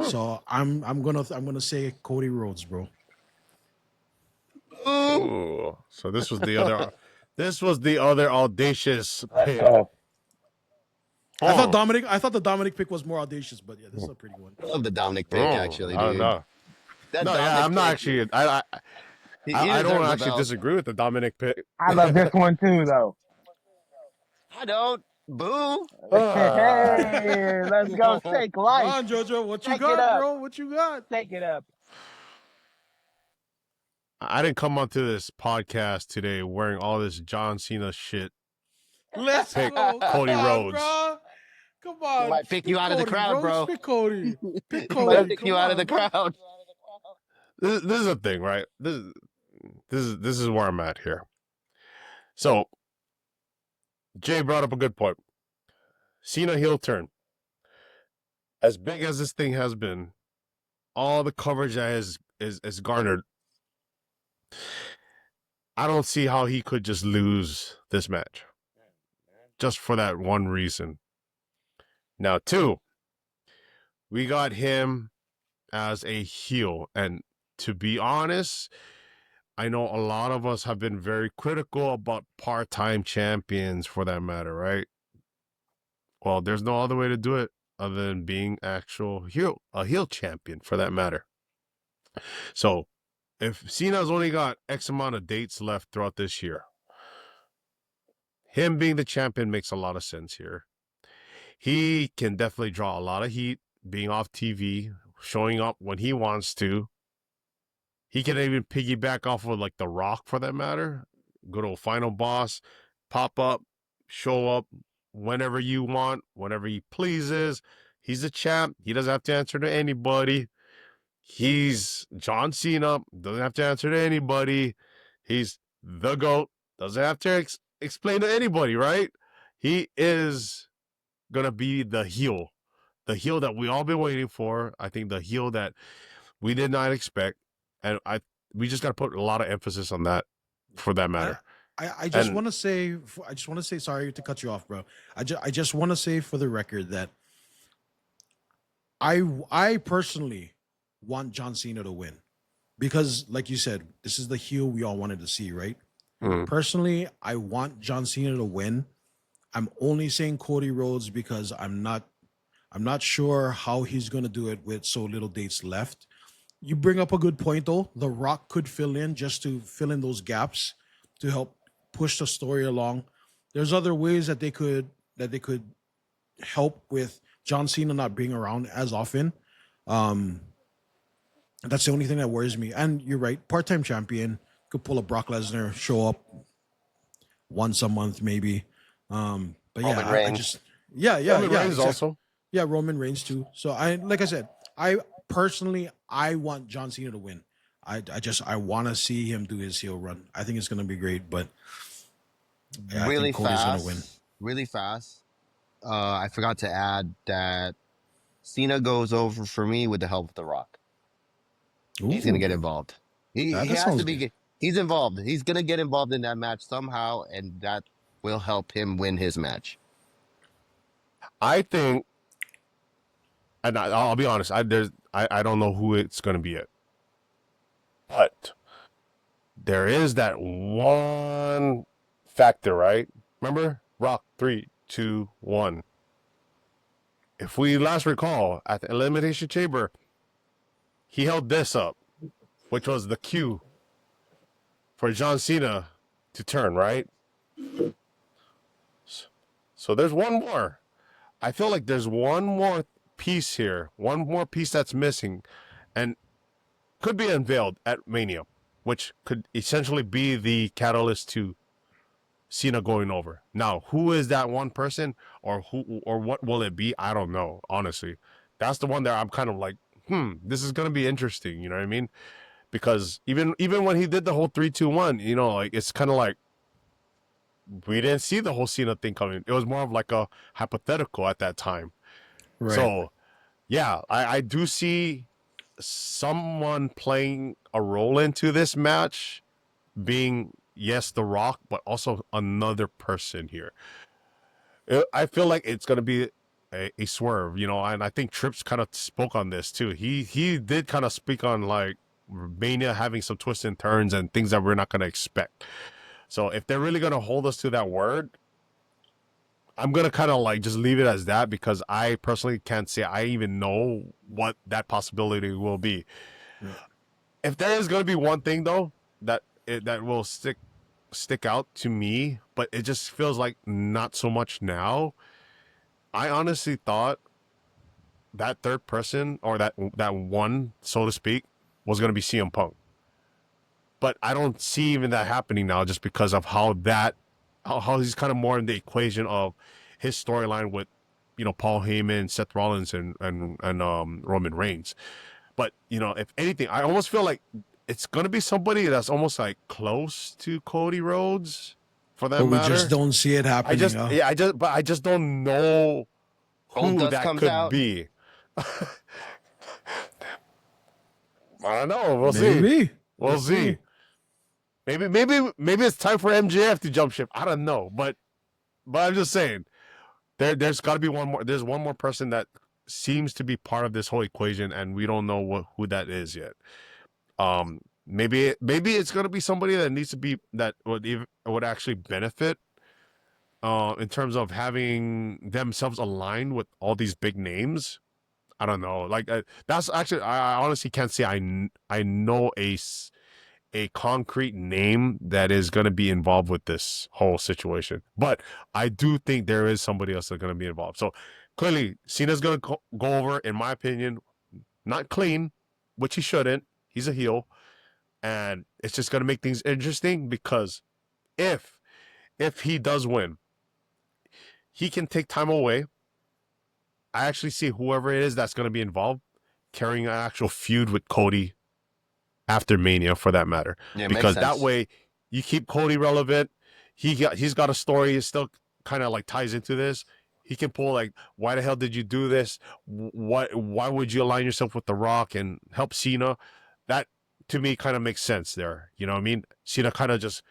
So I'm gonna say Cody Rhodes, bro. Ooh. So this was the other audacious pick. I thought the Dominic pick was more audacious, but yeah, this is a pretty one. I love the Dominic pick, actually, I don't dude. know. That No, yeah, Dominic I'm not pick, actually. he I don't deserves the actually belt. disagree with the Dominic pick. I love this one too, though. I don't. Boo. Hey, let's go. Take Come life. on, JoJo, what you Take it got, up. bro? What you got? Take it up. I didn't come onto this podcast today wearing all this John Cena shit. Let's Pick go. Cody Come on, Rhodes. bro. Come on. Might pick you out of the Cody, crowd, bro. Pick Cody. Pick He might Cody. pick Come you out of on, the bro. crowd. This is the thing, right? This is where I'm at here. So Jay brought up a good point. Cena heel turn. As big as this thing has been, all the coverage that is garnered, I don't see how he could just lose this match. Just for that one reason. Now, 2, we got him as a heel. And to be honest, I know a lot of us have been very critical about part-time champions for that matter, right? Well, there's no other way to do it other than being a heel champion for that matter. So, if Cena's only got X amount of dates left throughout this year, him being the champion makes a lot of sense here. He can definitely draw a lot of heat being off TV, showing up when he wants to. He can even piggyback off of like The Rock for that matter. Good old final boss, pop up, show up whenever you want, whenever he pleases. He's a champ. He doesn't have to answer to anybody. He's John Cena. Doesn't have to answer to anybody. He's the GOAT. Doesn't have to explain to anybody, right? He is going to be the heel that we all been waiting for. I think the heel that we did not expect. And we just got to put a lot of emphasis on that for that matter. I just want to say, sorry to cut you off, bro. I just want to say for the record that I personally want John Cena to win because, like you said, this is the heel we all wanted to see, right? Personally, I want John Cena to win. I'm only saying Cody Rhodes because I'm not sure how he's going to do it with so little dates left. You bring up a good point though. The Rock could fill in just to fill in those gaps to help push the story along. There's other ways that they could help with John Cena not being around as often. That's the only thing that worries me. And you're right, part-time champion could pull a Brock Lesnar, show up once a month maybe. But yeah, Roman Reigns. I just Roman Reigns also. Yeah, Roman Reigns too. So like I said, personally, I want John Cena to win. I want to see him do his heel run. I think it's going to be great, but yeah, Really I think Cody's going to win. Really fast. I forgot to add that Cena goes over for me with the help of The Rock. He's going to get involved. He has to be. Good. He's involved. He's going to get involved in that match somehow, and that will help him win his match. I think, and I'll be honest, I don't know who it's going to be yet. But there is that one factor, right? Remember? Rock, 3, 2, 1. If we last recall, at the Elimination Chamber, he held this up, which was the cue for John Cena to turn, right? So there's one more. I feel like there's one more piece here, one more piece that's missing, and could be unveiled at Mania, which could essentially be the catalyst to Cena going over. Now, who is that one person, or what will it be? I don't know, honestly. That's the one that I'm kind of like, this is gonna be interesting. You know what I mean? Because even when he did the whole 3-2-1, you know, like it's kind of like we didn't see the whole Cena thing coming. It was more of like a hypothetical at that time. Right. So, yeah, I do see someone playing a role into this match, being, yes, The Rock, but also another person here. I feel like it's going to be a swerve, you know, and I think Trips kind of spoke on this too. He did kind of speak on like Mania having some twists and turns and things that we're not going to expect. So if they're really going to hold us to that word, I'm going to kind of like just leave it as that, because I personally can't say I even know what that possibility will be. Yeah. If there is going to be one thing though that will stick out to me, but it just feels like not so much now. I honestly thought that third person, or that one, so to speak, was going to be CM Punk. But I don't see even that happening now, just because of how he's kind of more in the equation of his storyline with, you know, Paul Heyman, Seth Rollins, and Roman Reigns. But, you know, if anything, I almost feel like it's going to be somebody that's almost like close to Cody Rhodes, for that matter. We just don't see it happening. I just don't know who that could be. I don't know. We'll see. We'll see. Maybe it's time for MJF to jump ship. I don't know, but I'm just saying there's got to be one more. There's one more person that seems to be part of this whole equation, and we don't know who that is yet. Maybe it's gonna be somebody that needs to be, that would actually benefit in terms of having themselves aligned with all these big names. I don't know. Like that's actually, I honestly can't say I know a concrete name that is going to be involved with this whole situation. But I do think there is somebody else that's going to be involved. So clearly, Cena's going to go over, in my opinion, not clean, which he shouldn't. He's a heel. And it's just going to make things interesting, because if he does win, he can take time away. I actually see whoever it is that's going to be involved carrying an actual feud with Cody after Mania, for that matter. Yeah, because that way you keep Cody relevant. He's got a story. It still kind of like ties into this. He can pull like, why the hell did you do this? Why would you align yourself with The Rock and help Cena? That to me kind of makes sense there. You know what I mean? Cena kind of just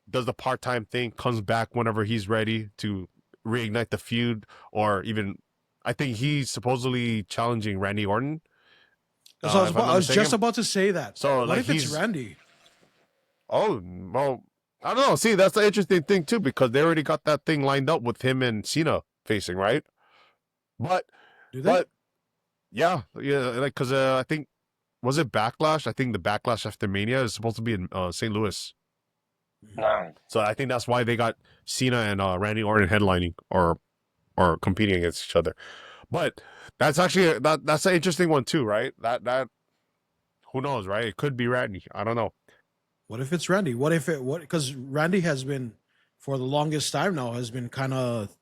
does the part-time thing, comes back whenever he's ready to reignite the feud, or even I think he's supposedly challenging Randy Orton. So I was just about to say that. So what if it's Randy? Oh, well, I don't know. See, that's the interesting thing too, because they already got that thing lined up with him and Cena facing, right? But, yeah, like, because I think, was it Backlash? I think the Backlash after Mania is supposed to be in St. Louis. So I think that's why they got Cena and Randy Orton headlining or competing against each other. But that's actually that's an interesting one too, right? That who knows, right? It could be Randy. I don't know. What if it's Randy? Because Randy has been, for the longest time now, has been kind of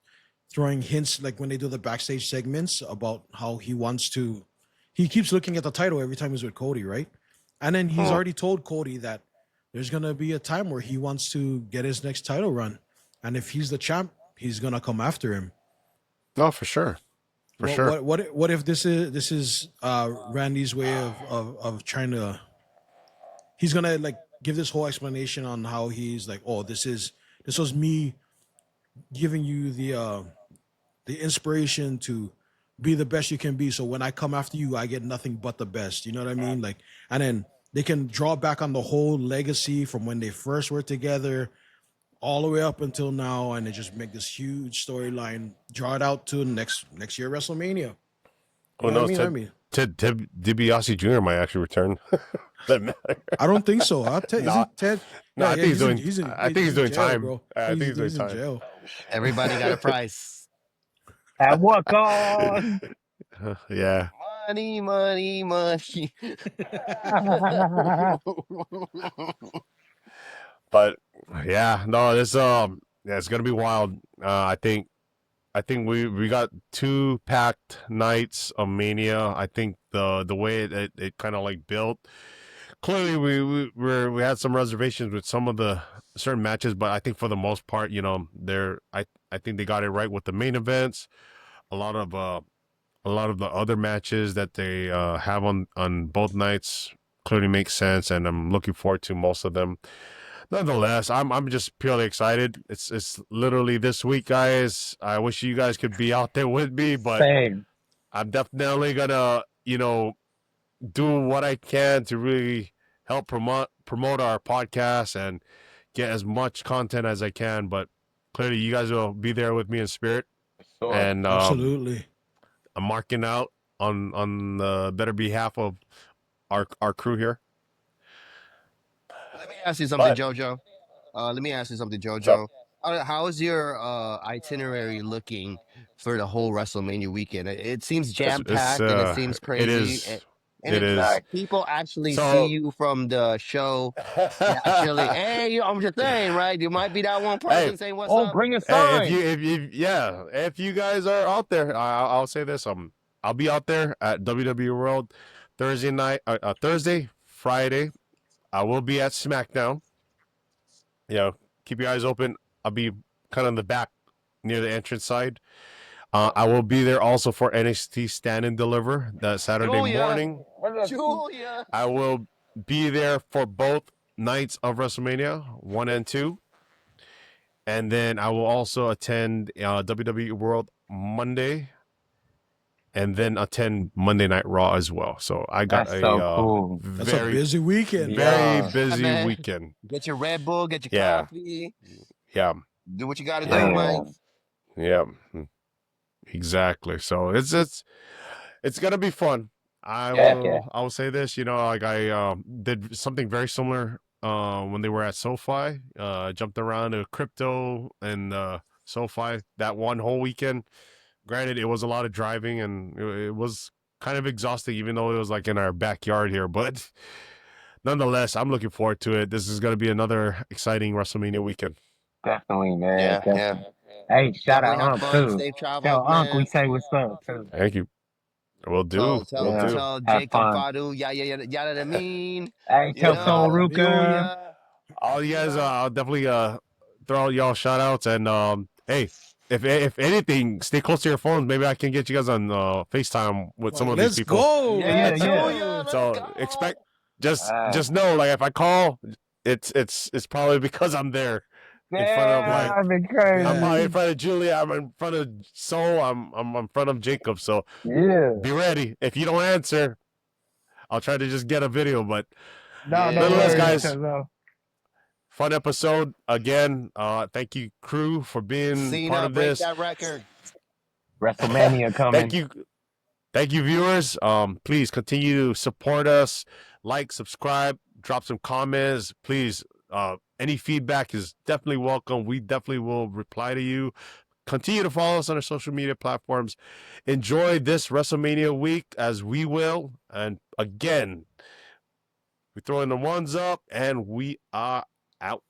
throwing hints, like when they do the backstage segments, about how he wants to. He keeps looking at the title every time he's with Cody, right? And then he's already told Cody that there's gonna be a time where he wants to get his next title run, and if he's the champ, he's gonna come after him. No, for sure. Sure. What if this is Randy's way of trying to? He's gonna like give this whole explanation on how he's like, oh, this was me giving you the inspiration to be the best you can be. So when I come after you, I get nothing but the best. You know what I mean? Like, and then they can draw back on the whole legacy from when they first were together, all the way up until now, and they just make this huge storyline, draw it out to next year WrestleMania. Who knows? Ted DiBiase Jr. might actually return. I don't think so. I'll tell you, Ted. No, I think he's doing time. I think he's doing time. Everybody got a price. At what cost? Yeah. Money, money, money. But yeah, no, this yeah, it's gonna be wild. I think we got 2 packed nights of Mania. I think the way it kind of like built. Clearly, we had some reservations with some of the certain matches, but I think for the most part, you know, I think they got it right with the main events. A lot of the other matches that they have on both nights clearly make sense, and I'm looking forward to most of them. Nonetheless, I'm just purely excited. It's literally this week, guys. I wish you guys could be out there with me, but Same. I'm definitely gonna, you know, do what I can to really help promote our podcast and get as much content as I can. But clearly, you guys will be there with me in spirit, Sure. and Absolutely. I'm marking out on the better behalf of our crew here. Let me ask you something, But- Jojo. Let me ask you something, What's Jojo. How is your itinerary looking for the whole WrestleMania weekend? It seems jam packed and it seems crazy. It is. And It it's is. like people actually So- see you from the show. Actually, hey, I'm just saying, right? You might be that one person saying what's Oh, up. bring a Hey, sign. if you guys are out there, I'll say this. I'll be out there at WWE World Thursday night, Thursday, Friday. I will be at SmackDown. You know, keep your eyes open. I'll be kind of in the back near the entrance side. I will be there also for NXT Stand and Deliver that Saturday Julia. morning. Julia. I will be there for both nights of WrestleMania 1 and 2. And then I will also attend WWE World Monday, and then attend Monday Night Raw as well. So I got That's so cool. That's a very, busy weekend. very Yeah. busy Man. weekend. Get your Red Bull, get your Yeah. coffee, Yeah, do what you got to Yeah. do, man. yeah, exactly. So it's gonna be fun. I will say this, you know, like I did something very similar when they were at SoFi. Jumped around to crypto and SoFi that one whole weekend. Granted, it was a lot of driving and it was kind of exhausting, even though it was like in our backyard here. But nonetheless, I'm looking forward to it. This is going to be another exciting WrestleMania weekend. Definitely, man. Yeah, Definitely. Hey, shout Definitely out have Unc fun, too. safe travels, Tell Unc we man. say what's up too. Thank you. Will do. Tell Will do. tell Have Jacob fun. Fadu, yada mean. Hey, You tell know, Soul Ruka. Julia. All you guys, I'll definitely throw out y'all shout outs and hey, if anything, stay close to your phones. Maybe I can get you guys on FaceTime with some of these Let's people. go. Yeah, Let's yeah. Julia, let's So go. expect just know, like if I call, it's probably because I'm there in front of like I've been crazy. I'm probably in front of Julia, I'm in front of Soul, I'm in front of Jacob. So Yeah. be ready. If you don't answer, I'll try to just get a video. But No, no nonetheless, worries, guys, cuz, fun episode again. Thank you, crew, for being Cena, part of break this. that record. WrestleMania coming. Thank you, viewers. Please continue to support us. Like, subscribe, drop some comments. Please, any feedback is definitely welcome. We definitely will reply to you. Continue to follow us on our social media platforms. Enjoy this WrestleMania week as we will. And again, we throw in the ones up and we are out.